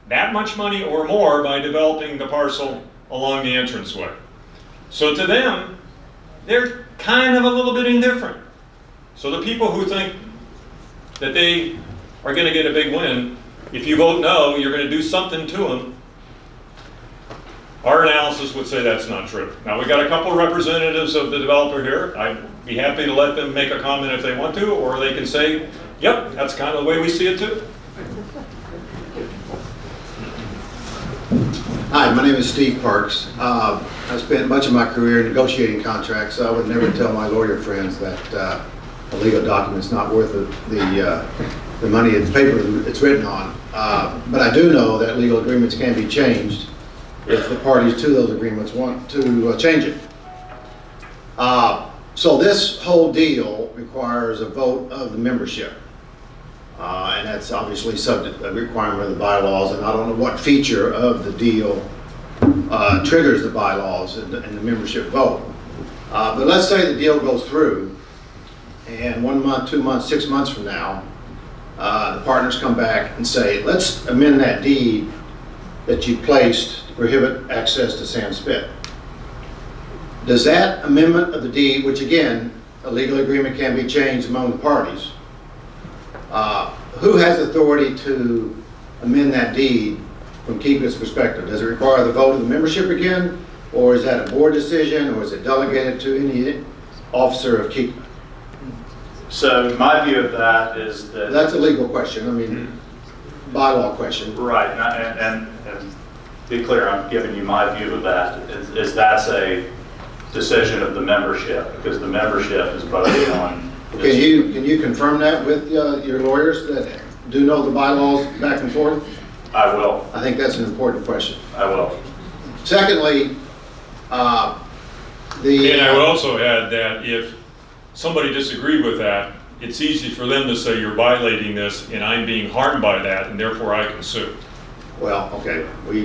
S2: that much money or more by developing the parcel along the entranceway. So to them, they're kind of a little bit indifferent. So the people who think that they are going to get a big win, if you vote no, you're going to do something to them. Our analysis would say that's not true. Now, we've got a couple representatives of the developer here. I'd be happy to let them make a comment if they want to, or they can say, yep, that's kind of the way we see it too.
S1: Hi, my name is Steve Parks. I spent much of my career negotiating contracts, so I would never tell my lawyer friends that a legal document's not worth the money and the paper it's written on. But I do know that legal agreements can be changed if the parties to those agreements want to change it. So this whole deal requires a vote of the membership. And that's obviously subject a requirement of the bylaws, and I don't know what feature of the deal triggers the bylaws and the membership vote. But let's say the deal goes through, and 1 month, 2 months, 6 months from now, the partners come back and say, let's amend that deed that you placed to prohibit access to Sam Spit. Does that amendment of the deed, which again, a legal agreement can be changed among the parties, who has authority to amend that deed from Keepit's perspective? Does it require the vote of the membership again, or is that a board decision, or is it delegated to any officer of Keepit?
S3: So my view of that is that...
S1: That's a legal question, I mean, bylaw question.
S3: Right, and be clear, I'm giving you my view of that, is that's a decision of the membership, because the membership is voting on...
S1: Can you confirm that with your lawyers that do know the bylaws back and forth?
S3: I will.
S1: I think that's an important question.
S3: I will.
S1: Secondly,
S2: And I would also add that if somebody disagreed with that, it's easy for them to say you're violating this and I'm being harmed by that and therefore I can sue.
S1: well, okay, we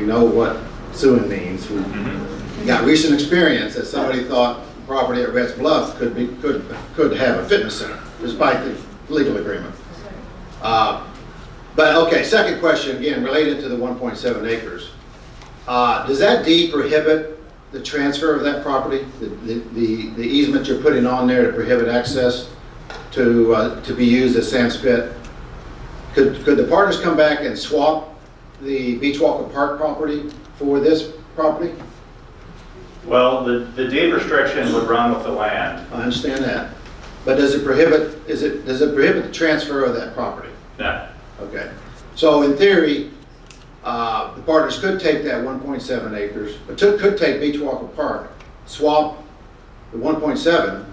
S1: know what suing means. We got recent experience that somebody thought property at Reds Bluff could have a fitness center, despite the legal agreement. But okay, second question, again, related to the 1.7 acres. Does that deed prohibit the transfer of that property? The easement you're putting on there to prohibit access to be used as Sam's Pit? Could the partners come back and swap the Beachwalker Park property for this property?
S3: Well, the deed restriction would run with the land.
S1: I understand that. But does it prohibit, does it prohibit the transfer of that property?
S3: No.
S1: Okay. So in theory, the partners could take that 1.7 acres, but could take Beachwalker Park, swap the 1.7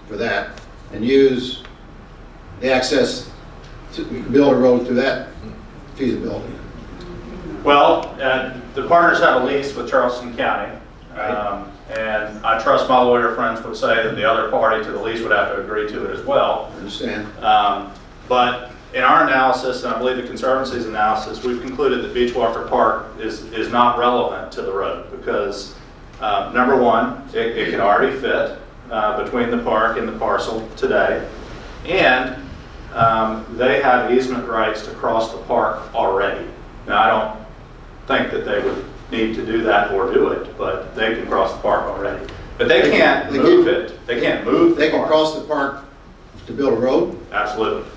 S1: for that, and use the access to build a road through that feasibility.
S3: Well, the partners have a lease with Charleston County. And I trust my lawyer friends would say that the other party to the lease would have to agree to it as well.
S1: I understand.
S3: But in our analysis, and I believe the Conservancy's analysis, we've concluded that Beachwalker Park is not relevant to the road because, number one, it can already fit between the park and the parcel today. And they have easement rights to cross the park already. Now, I don't think that they would need to do that or do it, but they can cross the park already. But they can't move it. They can't move the
S1: They can
S3: park.
S1: cross the park to build a road?
S3: Absolutely.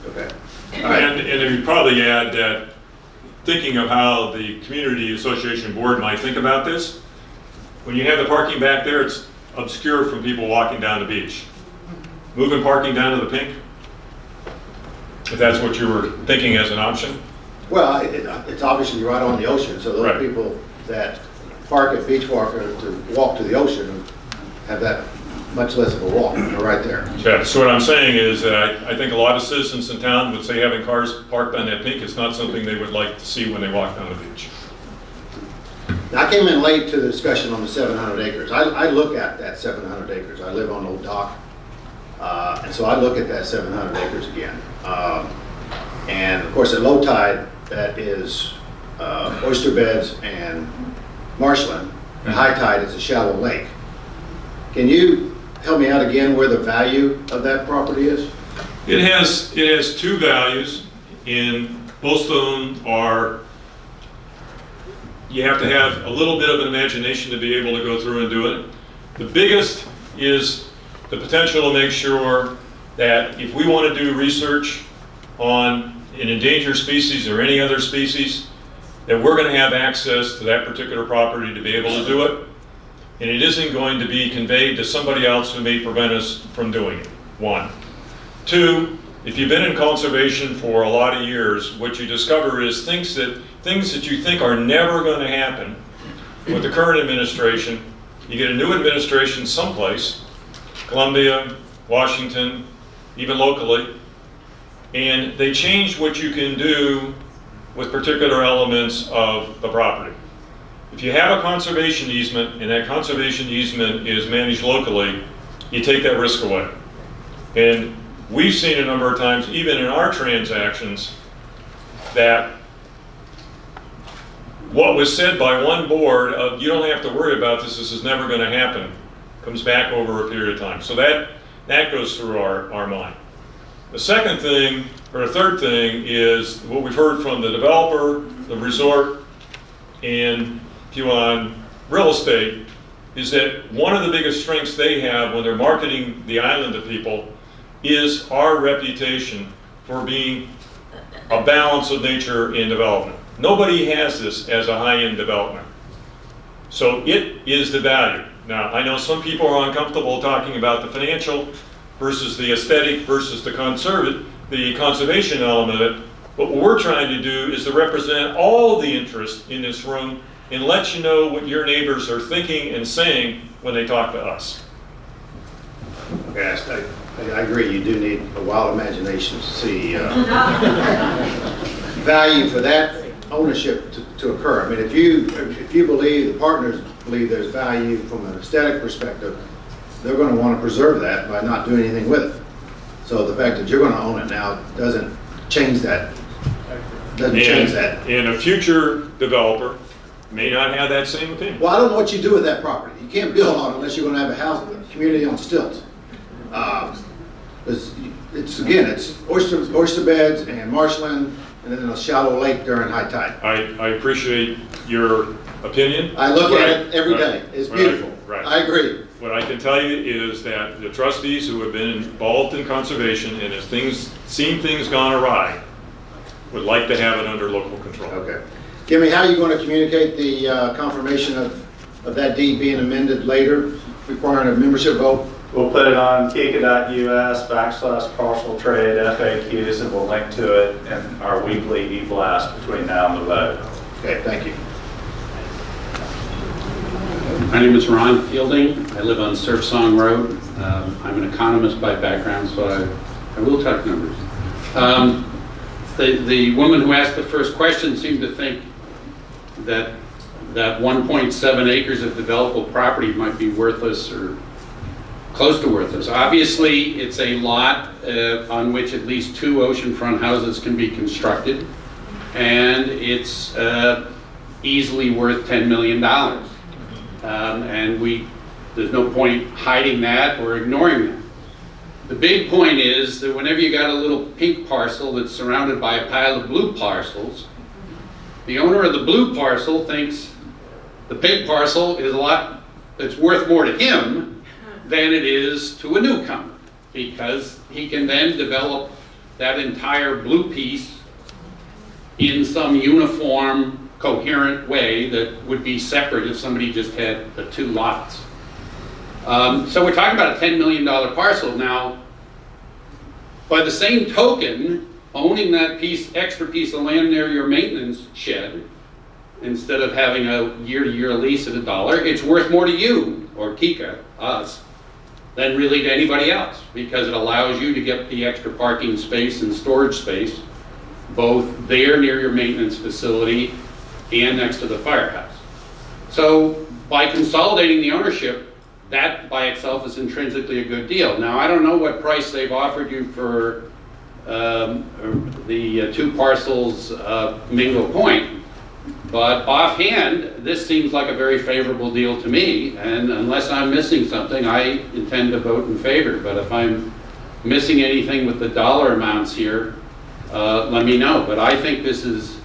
S1: Okay. All right.
S2: And if you probably add that, thinking of how the Community Association Board might think about this, when you have the parking back there, it's obscure from people walking down the beach. Moving parking down to the pink, if that's what you were thinking as an option.
S1: Well, it's obviously right on the ocean, so those
S2: Right.
S1: people that park at Beachwalker to walk to the ocean have that much less of a walk. They're right there.
S2: Yeah, so what I'm saying is that I think a lot of citizens in town would say having cars parked on that pink is not something they would like to see when they walk down the beach.
S1: Now, I came in late to the discussion on the 700 acres. I look at that 700 acres. I live on Old Dock, and so I look at that 700 acres again. And of course, at low tide, that is oyster beds and marshland. At high tide, it's a shallow lake. Can you help me out again where the value of that property is?
S2: It has two values, and both of them are, you have to have a little bit of an imagination to be able to go through and do it. The biggest is the potential to make sure that if we want to do research on an endangered species or any other species, that we're going to have access to that particular property to be able to do it. And it isn't going to be conveyed to somebody else who may prevent us from doing it, one. Two, if you've been in conservation for a lot of years, what you discover is things that you think are never going to happen with the current administration. You get a new administration someplace, Columbia, Washington, even locally, and they change what you can do with particular elements of the property. If you have a conservation easement and that conservation easement is managed locally, you take that risk away. And we've seen a number of times, even in our transactions, that what was said by one board of you don't have to worry about this is never going to happen, comes back over a period of time. So that goes through our mind. The second thing, or the third thing, is what we've heard from the developer, the resort, and if you want real estate, is that one of the biggest strengths they have when they're marketing the island to people is our reputation for being a balance of nature in development. Nobody has this as a high-end development. So it is the value. Now, I know some people are uncomfortable talking about the financial versus the aesthetic versus the conservation element of it, but what we're trying to do is to represent all the interest in this room and let you know what your neighbors are thinking and saying when they talk to us.
S1: Yes, I agree. You do need a wild imagination to see value for that ownership to occur. I mean, if you believe, the partners believe there's value from an aesthetic perspective, they're going to want to preserve that by not doing anything with it. So the fact that you're going to own it now doesn't change that.
S2: And a future developer may not have that same opinion.
S1: Well, I don't know what you do with that property. You can't build on it unless you're going to have a house, a community on stilts. It's oyster beds and marshland, and then a shallow lake during high tide.
S2: I appreciate your opinion.
S1: I look at it every day. It's beautiful.
S2: Right.
S1: I agree.
S2: What I can tell you is that the trustees who have been involved in conservation and as seen things gone awry would like to have it under local control.
S1: Okay. Jimmy, how are you going to communicate the confirmation of that deed being amended later, requiring a membership vote?
S3: We'll put it on kika.us/parcel trade FAQs, and we'll link to it in our weekly e-blast between now and the vote.
S1: Okay, thank you.
S8: My name is Ron Fielding. I live on Surf Song Road. I'm an economist by background, so I will talk numbers. The woman who asked the first question seemed to think that 1.7 acres of developable property might be worthless or close to worthless. Obviously, it's a lot on which at least 2 oceanfront houses can be constructed, and it's easily worth $10 million. And there's no point hiding that or ignoring that. The big point is that whenever you got a little pink parcel that's surrounded by a pile of blue parcels, the owner of the blue parcel thinks the pink parcel is it's worth more to him than it is to a newcomer, because he can then develop that entire blue piece in some uniform, coherent way that would be separate if somebody just had the 2 lots. So we're talking about a $10 million parcel. Now, by the same token, owning that extra piece of land near your maintenance shed, instead of having a year-to-year lease at $1, it's worth more to you, or Kika, us, than really to anybody else, because it allows you to get the extra parking space and storage space, both there near your maintenance facility and next to the firehouse. So by consolidating the ownership, that by itself is intrinsically a good deal. Now, I don't know what price they've offered you for the 2 parcels Mingo Point, but offhand, this seems like a very favorable deal to me, and unless I'm missing something, I intend to vote in favor. But if I'm missing anything with the dollar amounts here, let me know. But I think this is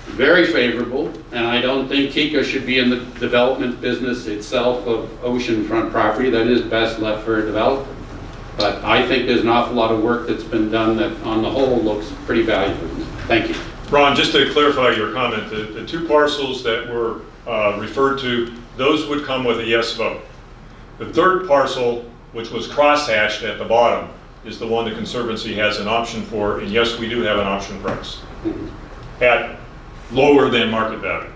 S8: very favorable, and I don't think Kika should be in the development business itself of oceanfront property. That is best left for a developer. But I think there's an awful lot of work that's been done that on the whole looks pretty valuable. Thank you.
S2: Ron, just to clarify your comment, the 2 parcels that were referred to, those would come with a yes vote. The 3rd parcel, which was cross-hashed at the bottom, is the one the Conservancy has an option for, and yes, we do have an option price at lower than market value.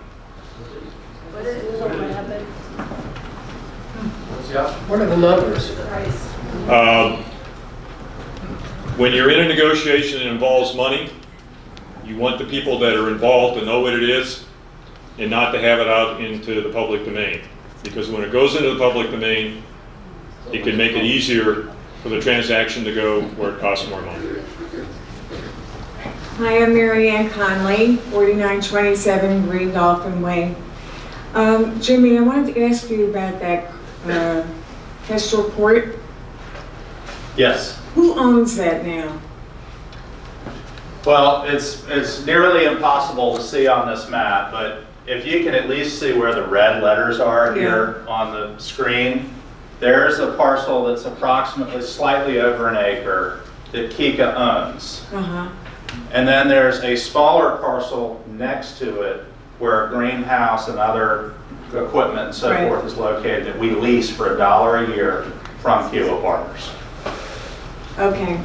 S9: What are the numbers?
S2: When you're in a negotiation that involves money, you want the people that are involved to know what it is and not to have it out into the public domain. Because when it goes into the public domain, it can make it easier for the transaction to go where it costs more money.
S10: Hi, I'm Mary Ann Conley, 4927 Green Dolphin Way. Jimmy, I wanted to ask you about that Kestrel Port.
S3: Yes.
S10: Who owns that now?
S3: Well, it's nearly impossible to see on this map, but if you can at least see where the red letters are here on the screen, there's a parcel that's approximately slightly over an acre that Kika owns. And then there's a smaller parcel next to it where a greenhouse and other equipment and so forth is located that we lease for $1 a year from Kilo Partners.
S10: Okay.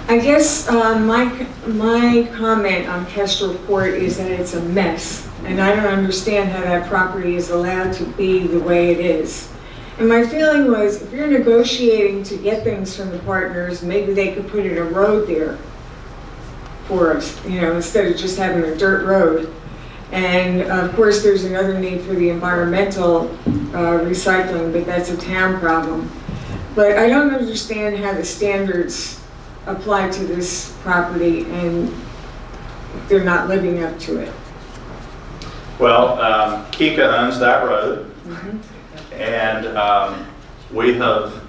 S10: I guess my comment on Kestrel Port is that it's a mess, and I don't understand how that property is allowed to be the way it is. And my feeling was, if you're negotiating to get things from the partners, maybe they could put in a road there. for us, instead of just having a dirt road. And of course, there's another need for the environmental recycling, but that's a town problem. But I don't understand how the standards apply to this property and they're not living up to it.
S3: Well, Kika owns that road, and we have,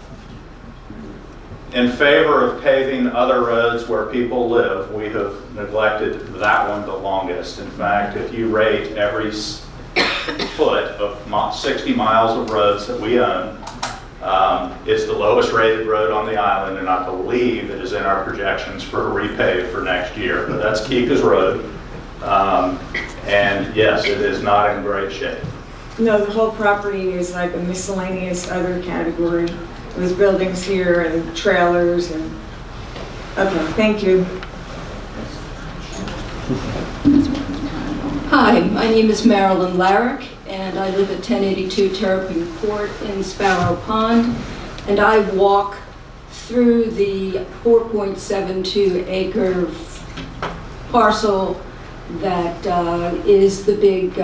S3: in favor of paving other roads where people live, we have neglected that one the longest. In fact, if you rate every foot of 60 miles of roads that we own, it's the lowest rated road on the island, and I believe it is in our projections for a repave for next year. But that's Kika's road. And yes, it is not in great shape.
S10: No, the whole property is like a miscellaneous other category with buildings here and trailers and, okay, thank you.
S11: Hi, my name is Marilyn Larrick, and I live at 1082 Terrapin Court in Sparrow Pond, and I walk through the 4.72 acre parcel that is the big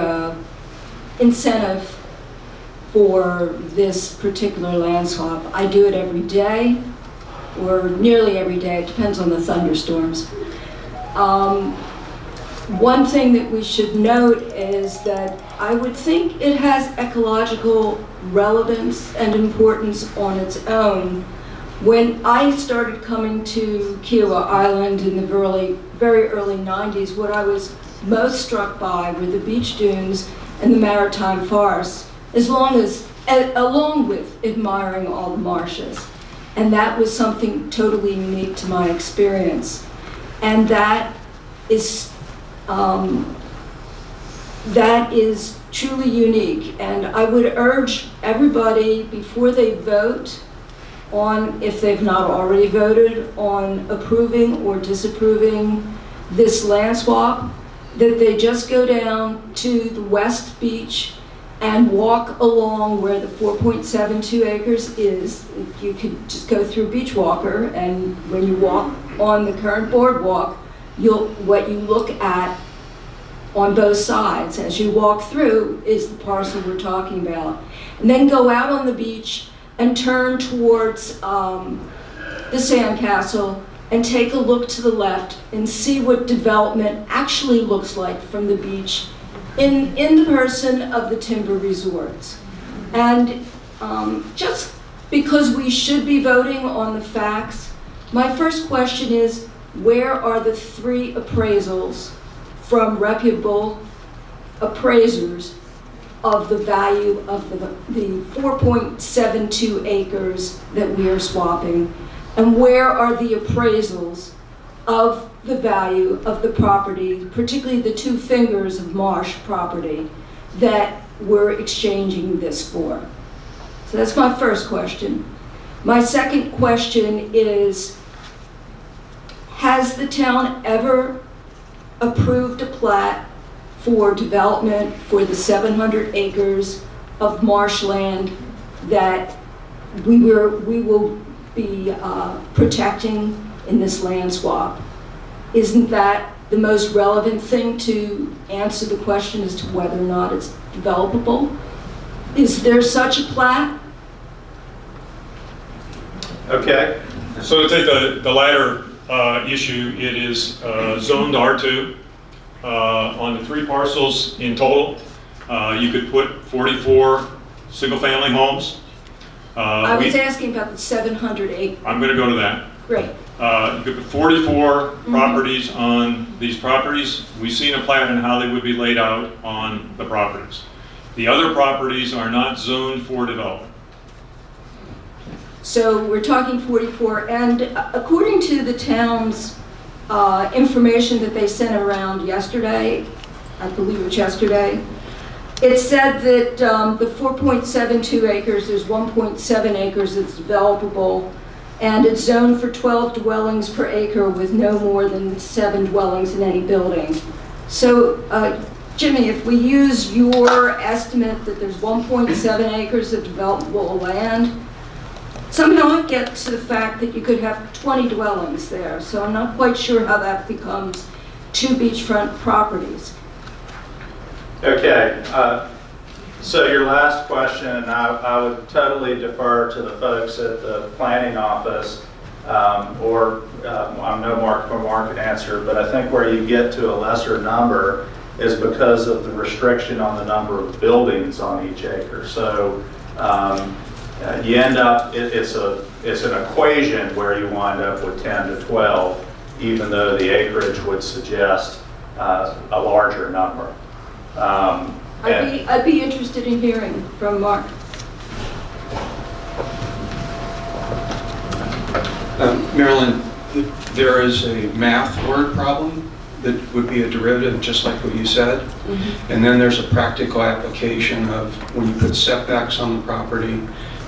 S11: incentive for this particular land swap. I do it every day, or nearly every day. It depends on the thunderstorms. One thing that we should note is that I would think it has ecological relevance and importance on its own. When I started coming to Kiowa Island in the very early 90s, what I was most struck by were the beach dunes and the maritime forests, along with admiring all the marshes. And that was something totally unique to my experience. And that is truly unique. And I would urge everybody, before they vote on, if they've not already voted, on approving or disapproving this land swap, that they just go down to the West Beach and walk along where the 4.72 acres is. You could just go through Beach Walker, and when you walk on the current boardwalk, what you look at on both sides as you walk through is the parcel we're talking about. And then go out on the beach and turn towards the Sandcastle and take a look to the left and see what development actually looks like from the beach in the person of the timber resorts. And just because we should be voting on the facts, my first question is, where are the 3 appraisals from reputable appraisers of the value of the 4.72 acres that we are swapping? And where are the appraisals of the value of the property, particularly the 2 fingers of marsh property that we're exchanging this for? So that's my first question. My second question is, has the town ever approved a plat for development for the 700 acres of marshland that we will be protecting in this land swap? Isn't that the most relevant thing to answer the question as to whether or not it's developable? Is there such a plat?
S3: Okay.
S2: So to take the latter issue, it is zoned R2 on the 3 parcels in total. You could put 44 single-family homes.
S11: I was asking about the 700 acres.
S2: I'm going to go to that.
S11: Great.
S2: You could put 44 properties on these properties. We've seen a plan on how they would be laid out on the properties. The other properties are not zoned for development.
S11: So we're talking 44, and according to the town's information that they sent around yesterday, I believe it was yesterday, it said that the 4.72 acres, there's 1.7 acres that's developable, and it's zoned for 12 dwellings per acre with no more than 7 dwellings in any building. So, Jimmy, if we use your estimate that there's 1.7 acres of developable land, somehow I get to the fact that you could have 20 dwellings there, so I'm not quite sure how that becomes 2 beachfront properties.
S3: Okay, so your last question, I would totally defer to the folks at the planning office, or I'm no market answer, but I think where you get to a lesser number is because of the restriction on the number of buildings on each acre. So you end up, it's an equation where you wind up with 10 to 12, even though the acreage would suggest a larger number.
S11: I'd be interested in hearing from Mark.
S12: Marilyn, there is a math word problem that would be a derivative, just like what you said.
S11: Mm-hmm.
S12: And then there's a practical application of when you put setbacks on the property,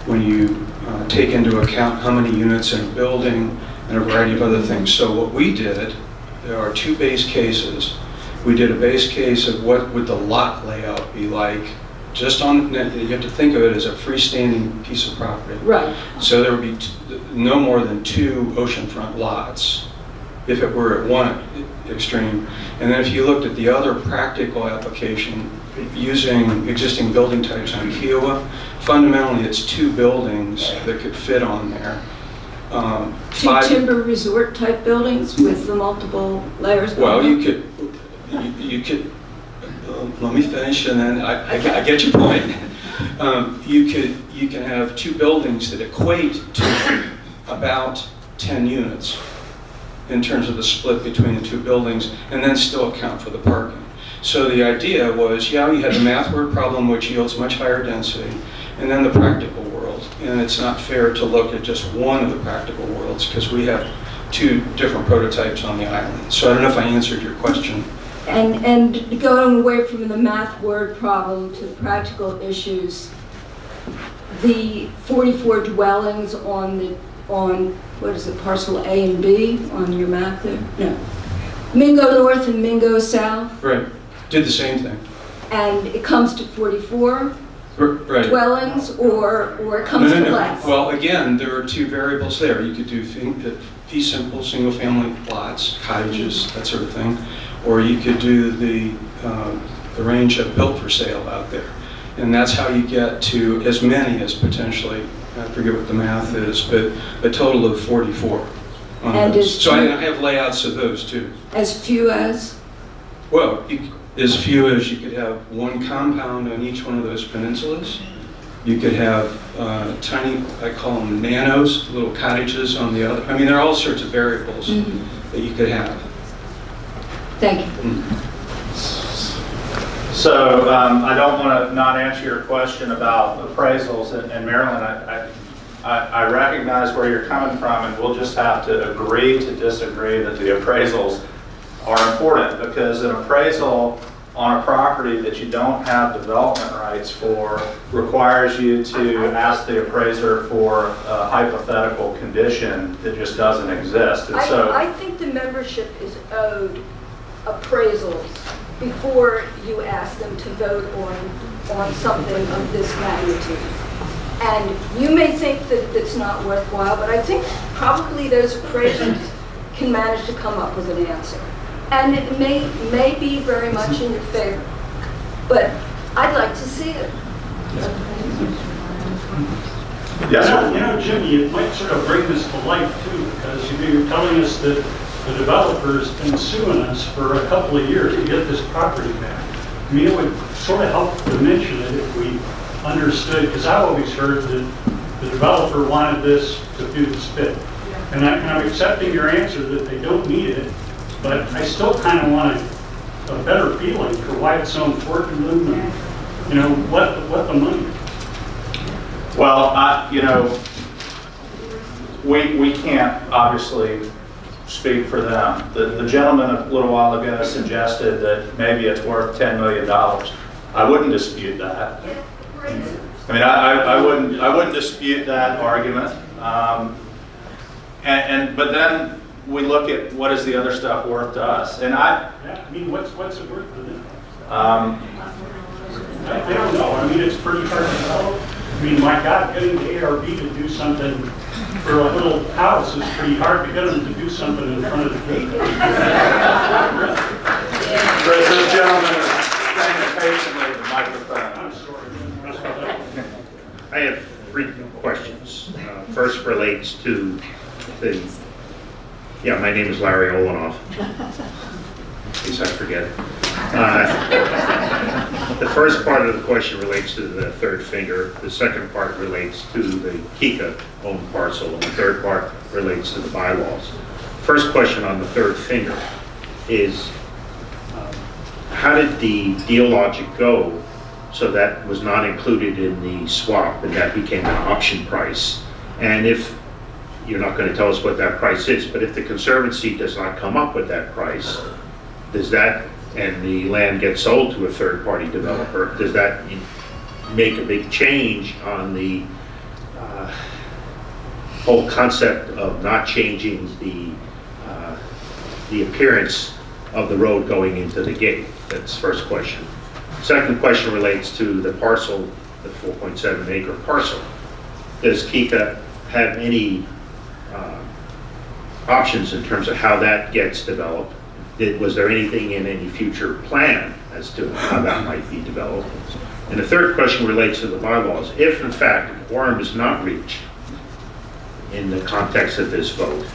S12: when you take into account how many units in a building, and a variety of other things. So what we did, there are 2 base cases. We did a base case of what would the lot layout be like, just on, you have to think of it as a freestanding piece of property.
S11: Right.
S12: So there would be no more than 2 oceanfront lots if it were at one extreme. And then if you looked at the other practical application, using existing building types on Kiowa, fundamentally it's 2 buildings that could fit on there.
S11: 2 timber resort type buildings with the multiple layers.
S12: Well, you could, let me finish and then I get your point. You can have 2 buildings that equate to about 10 units in terms of the split between the 2 buildings, and then still account for the parking. So the idea was, yeah, you had the math word problem, which yields much higher density, and then the practical world. And it's not fair to look at just one of the practical worlds, because we have 2 different prototypes on the island. So I don't know if I answered your question.
S11: And going away from the math word problem to the practical issues, the 44 dwellings on what is it, parcel A and B on your map there? No. Mingo North and Mingo South.
S12: Right. Did the same thing.
S11: And it comes to 44
S12: right.
S11: dwellings, or it comes to less?
S12: Well, again, there are 2 variables there. You could do fee simple, single family lots, cottages, that sort of thing. Or you could do the range of built for sale out there. And that's how you get to as many as potentially, I forget what the math is, but a total of 44. So I have layouts of those too.
S11: As few as?
S12: Well, as few as you could have 1 compound on each one of those peninsulas. You could have tiny, I call them nanos, little cottages on the other. I mean, there are all sorts of variables that you could have.
S11: Thank you.
S3: So I don't want to not answer your question about appraisals, and Marilyn, I recognize where you're coming from, and we'll just have to agree to disagree that the appraisals are important, because an appraisal on a property that you don't have development rights for requires you to ask the appraiser for a hypothetical condition that just doesn't exist. And so
S11: I think the membership is owed appraisals before you ask them to vote on something of this magnitude. And you may think that it's not worthwhile, but I think probably those appraisers can manage to come up with an answer. And it may be very much in your favor, but I'd like to see it.
S3: Yes, sir.
S13: You know, Jimmy, it might sort of bring this to life too, because you're telling us that the developer's been suing us for a couple of years to get this property back. I mean, it would sort of help to mention it if we understood, because I always heard that the developer wanted this to do the spit. And I'm accepting your answer that they don't need it, but I still kind of want a better feeling for why it's so important to them, and, you know, what the money.
S3: Well, you know, we can't obviously speak for them. The gentleman a little while ago suggested that maybe it's worth $10 million. I wouldn't dispute that. I mean, I wouldn't dispute that argument. But then we look at what is the other stuff worth to us, and
S13: Yeah, I mean, what's it worth to them? I don't know. I mean, it's pretty hard to tell. I mean, my God, getting the ARB to do something for a little house is pretty hard to get them to do something in front of the gate.
S3: This gentleman is standing patiently at the microphone.
S13: I'm sorry.
S14: I have 3 questions. First relates to my name is Larry Olenoff, in case I forget. The first part of the question relates to the third finger. The second part relates to the Kika-owned parcel, and the third part relates to the bylaws. First question on the third finger is, how did the deal logic go so that was not included in the swap and that became an auction price? And if you're not going to tell us what that price is, but if the Conservancy does not come up with that price, does that, and the land gets sold to a third-party developer, does that make a big change on the whole concept of not changing the appearance of the road going into the gate? That's the first question. Second question relates to the parcel, the 4.7 acre parcel. Does Kika have any options in terms of how that gets developed? Was there anything in any future plan as to how that might be developed? And the third question relates to the bylaws. If in fact a quorum is not reached in the context of this vote,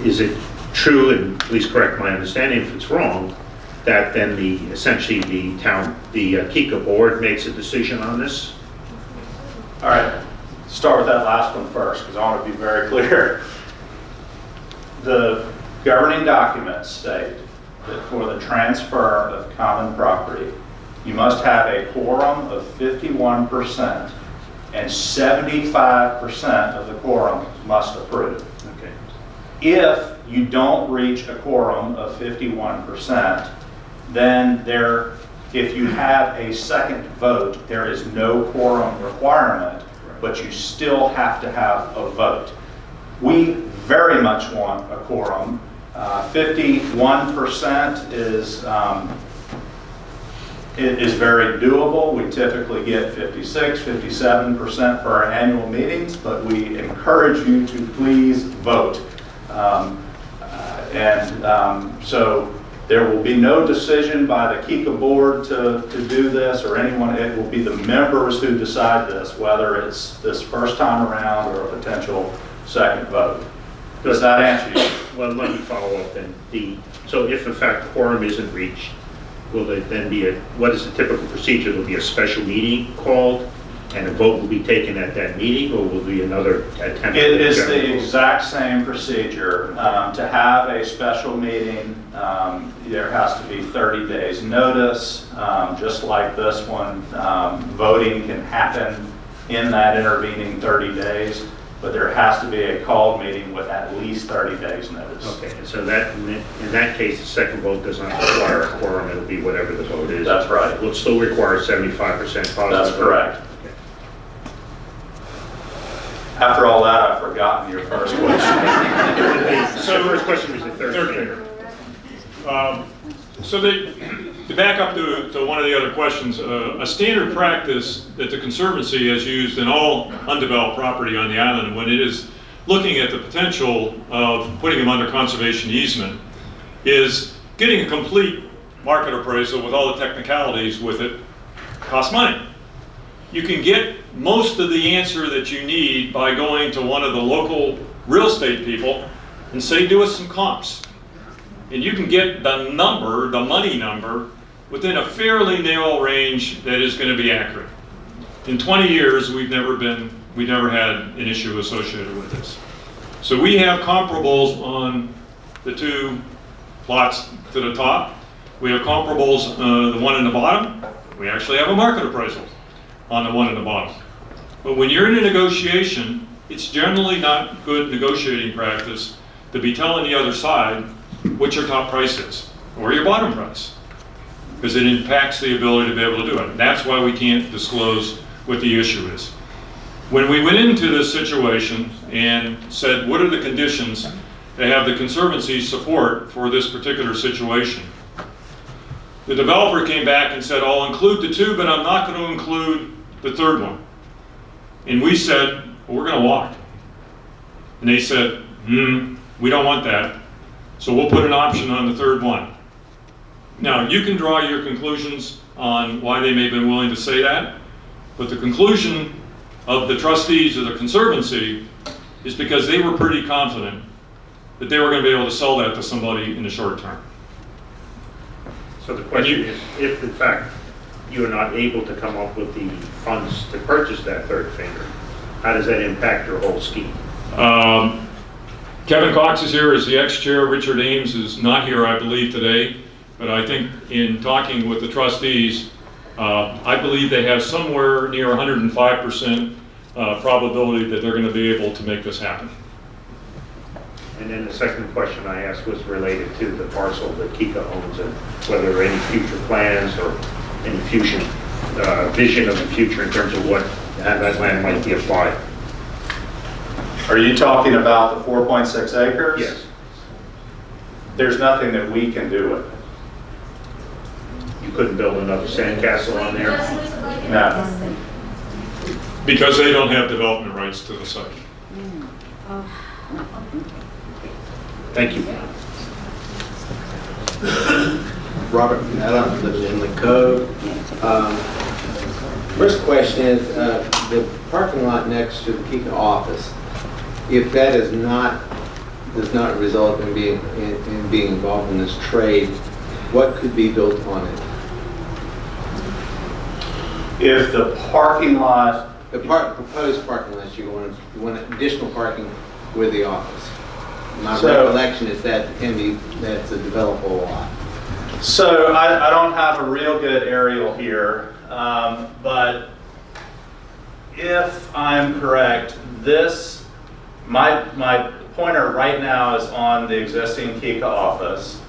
S14: is it true, and please correct my understanding if it's wrong, that then essentially the Kika board makes a decision on this?
S3: All right, start with that last one first, because I want to be very clear. The governing documents state that for the transfer of common property, you must have a quorum of 51%, and 75% of the quorum must approve.
S14: Okay.
S3: If you don't reach a quorum of 51%, then if you have a second vote, there is no quorum requirement, but you still have to have a vote. We very much want a quorum. 51% is very doable. We typically get 56, 57% for our annual meetings, but we encourage you to please vote. So there will be no decision by the Kika board to do this or anyone. It will be the members who decide this, whether it's this first time around or a potential second vote. Does that answer you?
S14: Well, let me follow up then. So if in fact quorum isn't reached, will there then be what is the typical procedure? There'll be a special meeting called and a vote will be taken at that meeting, or will there be another attempt?
S3: It is the exact same procedure. To have a special meeting, there has to be 30 days notice. Just like this one, voting can happen in that intervening 30 days, but there has to be a called meeting with at least 30 days notice.
S14: Okay, and so that, in that case, the second vote does not require a quorum. It'll be whatever the vote is.
S3: That's right.
S14: It will still require 75% positive.
S3: That's correct.
S14: Okay.
S3: After all that, I've forgotten your first question.
S14: So the first question was the third finger.
S2: So to back up to one of the other questions, a standard practice that the Conservancy has used in all undeveloped property on the island when it is looking at the potential of putting them under conservation easement is getting a complete market appraisal with all the technicalities with it costs money. You can get most of the answer that you need by going to one of the local real estate people and say, do us some comps. And you can get the number, the money number, within a fairly narrow range that is going to be accurate. In 20 years, we've never had an issue associated with this. So we have comparables on the two plots to the top. We have comparables, the one in the bottom. We actually have a market appraisal on the one in the bottom. But when you're in a negotiation, it's generally not good negotiating practice to be telling the other side what your top price is, or your bottom price, because it impacts the ability to be able to do it. And that's why we can't disclose what the issue is. When we went into this situation and said, what are the conditions to have the Conservancy's support for this particular situation, the developer came back and said, I'll include the two, but I'm not going to include the third one. And we said, well, we're gonna walk. And they said, we don't want that. So we'll put an option on the third one. Now, you can draw your conclusions on why they may have been willing to say that, but the conclusion of the trustees of the Conservancy is because they were pretty confident that they were going to be able to sell that to somebody in the short term.
S14: So the question is, if in fact you are not able to come up with the funds to purchase that third finger, how does that impact your whole scheme?
S2: Kevin Cox is here as the ex-chair. Richard Ames is not here, I believe, today. But I think in talking with the trustees, I believe they have somewhere near 105% probability that they're going to be able to make this happen.
S14: And then the second question I asked was related to the parcel that Kika owns and whether there are any future plans or any future vision of the future in terms of how that land might be applied.
S3: Are you talking about the 4.6 acres?
S14: Yes.
S3: There's nothing that we can do with it.
S14: You couldn't build another sandcastle on there?
S3: No.
S2: Because they don't have development rights to the site.
S14: Thank you.
S15: Robert Adams, living in the code. First question is, the parking lot next to the Kika office, if that does not result in being involved in this trade, what could be built on it?
S3: If the parking lot,
S15: proposed parking lot, you want additional parking with the office. My recollection is that's a developable lot.
S3: so I don't have a real good aerial here, but if I'm correct, my pointer right now is on the existing Kika office,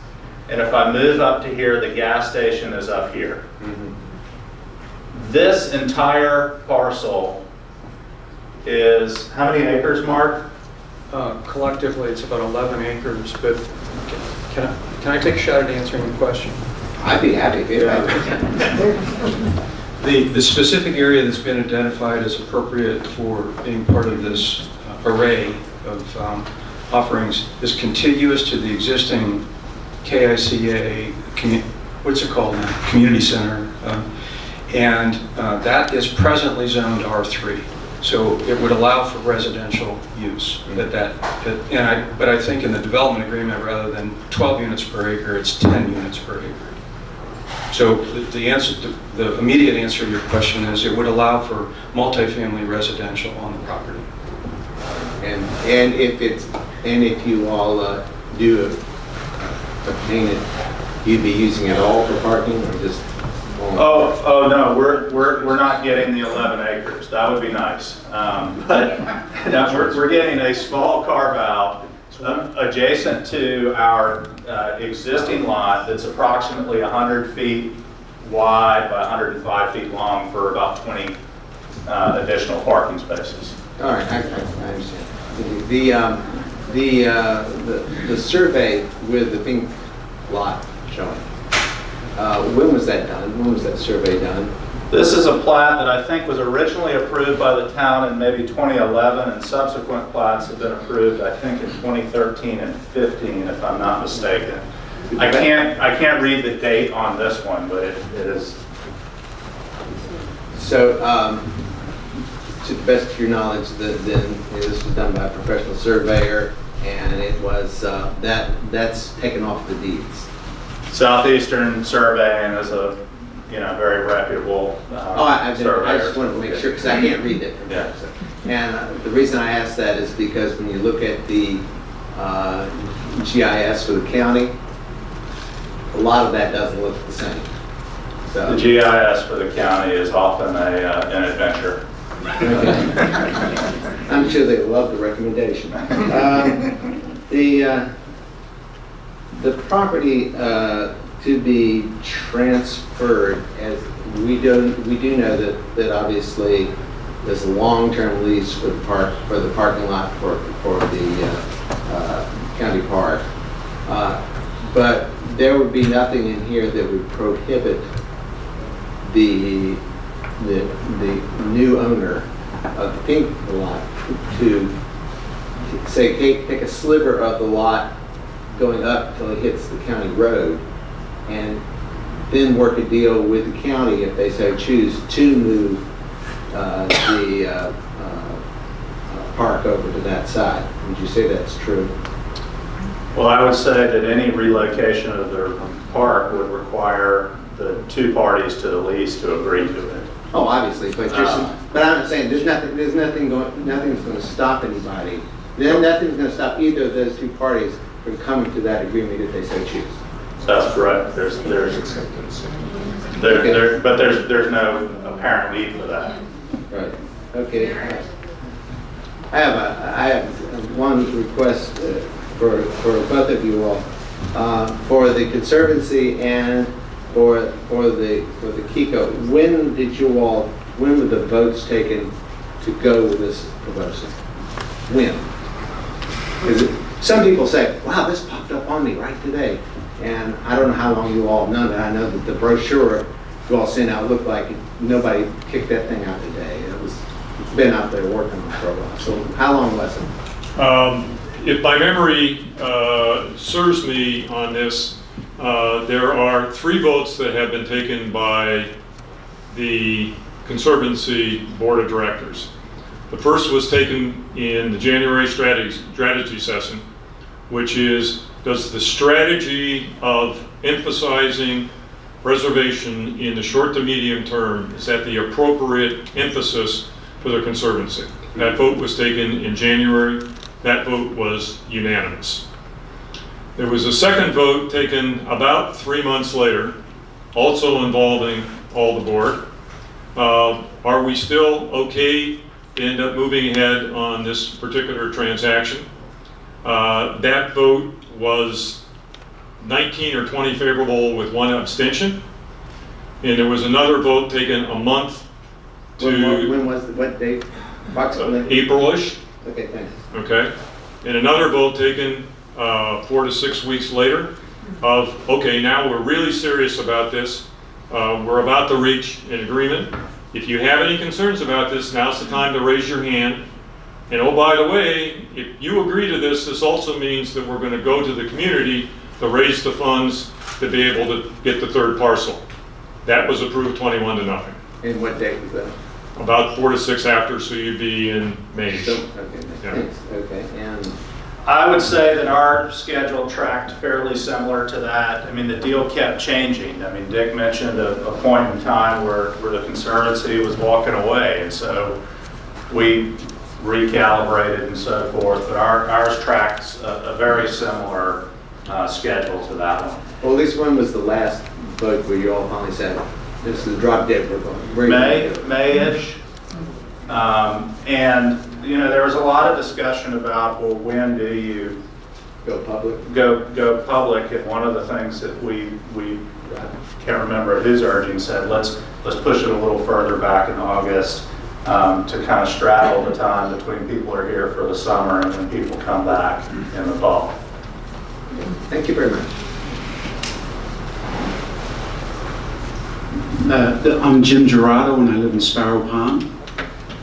S3: and if I move up to here, the gas station is up here.
S15: Mm-hmm.
S3: This entire parcel is, how many acres, Mark?
S12: Collectively, it's about 11 acres, but can I take a shot at answering the question?
S15: I'd be happy to.
S12: The specific area that's been identified as appropriate for being part of this array of offerings is contiguous to the existing KICA, what's it called now? Community Center. And that is presently zoned R3. So it would allow for residential use. But I think in the development agreement, rather than 12 units per acre, it's 10 units per acre. So the immediate answer to your question is it would allow for multifamily residential on the property.
S15: And if you all do obtain it, you'd be using it all for parking or just?
S3: Oh no, we're not getting the 11 acres. That would be nice. But no, we're getting a small carve out adjacent to our existing lot that's approximately 100 feet wide by 105 feet long for about 20 additional parking spaces.
S15: All right, I understand. The survey with the pink lot showing, when was that done? When was that survey done?
S3: This is a plat that I think was originally approved by the town in maybe 2011, and subsequent plats have been approved, I think, in 2013 and 15, if I'm not mistaken. I can't read the date on this one, but it is.
S15: So, to the best of your knowledge, then this was done by a professional surveyor, and it was that's taken off the deeds.
S3: Southeastern Surveying is a very reputable surveyor.
S15: I just wanted to make sure because I can't read it.
S3: Yeah.
S15: And the reason I ask that is because when you look at the GIS for the county, a lot of that doesn't look the same. So.
S3: The GIS for the county is often an adventure.
S15: I'm sure they love the recommendation. The property to be transferred, as we do know that obviously there's a long-term lease for the parking lot for the county park, but there would be nothing in here that would prohibit the new owner of the pink lot to say, take a sliver of the lot going up till it hits the county road, and then work a deal with the county if they so choose to move the park over to that side. Would you say that's true?
S3: Well, I would say that any relocation of their park would require the two parties to the lease to agree to it.
S15: Oh, obviously, but I'm saying nothing's going to stop anybody. Nothing's going to stop either of those two parties from coming to that agreement if they so choose.
S3: That's correct. There's no apparent need for that.
S15: Right. Okay. I have one request for both of you all, for the Conservancy and for the Kiko. When were the votes taken to go with this proposal? When? Because some people say, wow, this popped up on me right today. And I don't know how long you all have known that. I know that the brochure you all sent out looked like nobody kicked that thing out today. It's been out there working on it for a while. So how long was it?
S2: If my memory serves me on this, there are 3 votes that have been taken by the Conservancy Board of Directors. The first was taken in the January strategy session, which is, does the strategy of emphasizing preservation in the short to medium term, is that the appropriate emphasis for the Conservancy? That vote was taken in January. That vote was unanimous. There was a second vote taken about 3 months later, also involving all the board. Are we still okay to end up moving ahead on this particular transaction? That vote was 19 or 20 favorable with 1 abstention. And there was another vote taken a month to...
S15: When was what date?
S2: April-ish.
S15: Okay, thanks.
S2: Okay. And another vote taken 4 to 6 weeks later of, okay, now we're really serious about this. We're about to reach an agreement. If you have any concerns about this, now's the time to raise your hand. And oh, by the way, if you agree to this, this also means that we're going to go to the community to raise the funds to be able to get the 3rd parcel. That was approved 21-0.
S15: And what date was that?
S2: About 4 to 6 after, so you'd be in May.
S15: Okay,
S2: Yeah.
S15: thanks. Okay, and
S3: I would say that our schedule tracked fairly similar to that. I mean, the deal kept changing. I mean, Dick mentioned a point in time where the Conservancy was walking away, and so we recalibrated and so forth, but ours tracks a very similar schedule to that one.
S15: well, at least when was the last vote where you all finally said, this is drop dead, we're going?
S3: May-ish. And, you know, there was a lot of discussion about, well, when do you
S15: go public?
S3: Go public, and one of the things that we can't remember whose urging said, let's push it a little further back in August to kind of straddle the time between people are here for the summer and when people come back in the fall.
S15: Thank you very much.
S16: I'm Jim Gerardo, and I live in Sparrow Pond.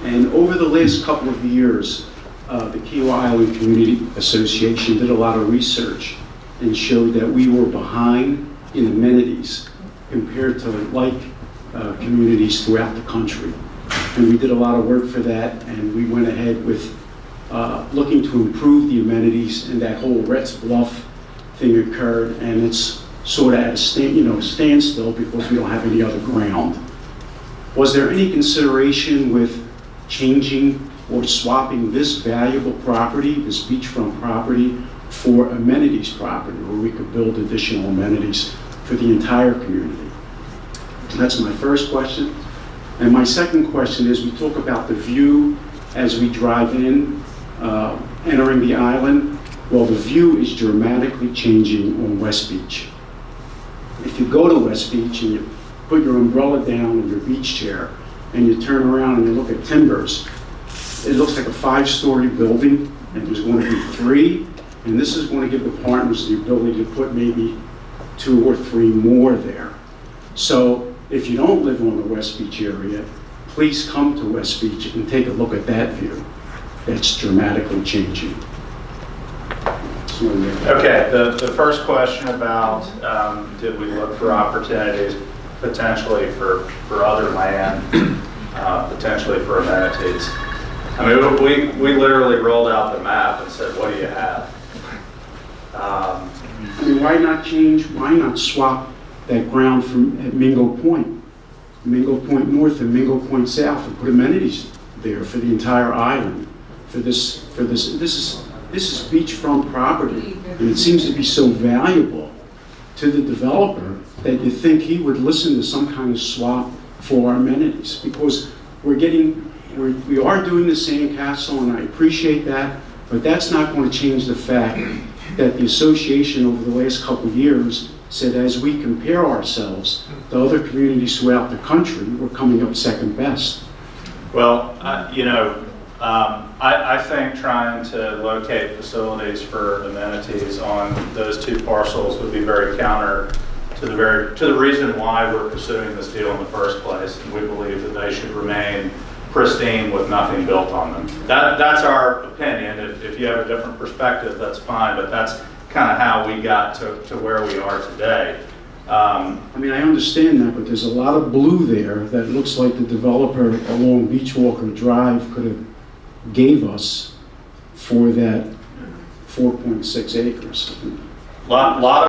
S16: And over the last couple of years, the Kiowa Island Community Association did a lot of research and showed that we were behind in amenities compared to like communities throughout the country. And we did a lot of work for that, and we went ahead with looking to improve the amenities, and that whole Rhett's Bluff thing occurred, and it's sort of at a standstill because we don't have any other ground. Was there any consideration with changing or swapping this valuable property, this beachfront property, for amenities property, where we could build additional amenities for the entire community? And that's my first question. And my second question is, we talk about the view as we drive in, entering the island. Well, the view is dramatically changing on West Beach. If you go to West Beach and you put your umbrella down in your beach chair and you turn around and you look at timbers, it looks like a 5-story building, and there's going to be 3, and this is going to give the partners the ability to put maybe 2 or 3 more there. So if you don't live on the West Beach area, please come to West Beach and take a look at that view. That's dramatically changing.
S3: Okay, the first question about did we look for opportunities potentially for other land, potentially for amenities. I mean, we literally rolled out the map and said, what do you have?
S16: I mean, why not change, why not swap that ground from at Mingo Point North and Mingo Point South, and put amenities there for the entire island? This is beachfront property, and it seems to be so valuable to the developer that you think he would listen to some kind of swap for our amenities, because we are doing the Sandcastle, and I appreciate that, but that's not going to change the fact that the association over the last couple of years said as we compare ourselves to other communities throughout the country, we're coming up second best.
S3: Well, I think trying to locate facilities for amenities on those two parcels would be very counter to the reason why we're pursuing this deal in the first place. And we believe that they should remain pristine with nothing built on them. That's our opinion. If you have a different perspective, that's fine, but that's kind of how we got to where we are today.
S16: I mean, I understand that, but there's a lot of blue there that looks like the developer along Beachwalker Drive could have gave us for that 4.6 acres.
S3: Lot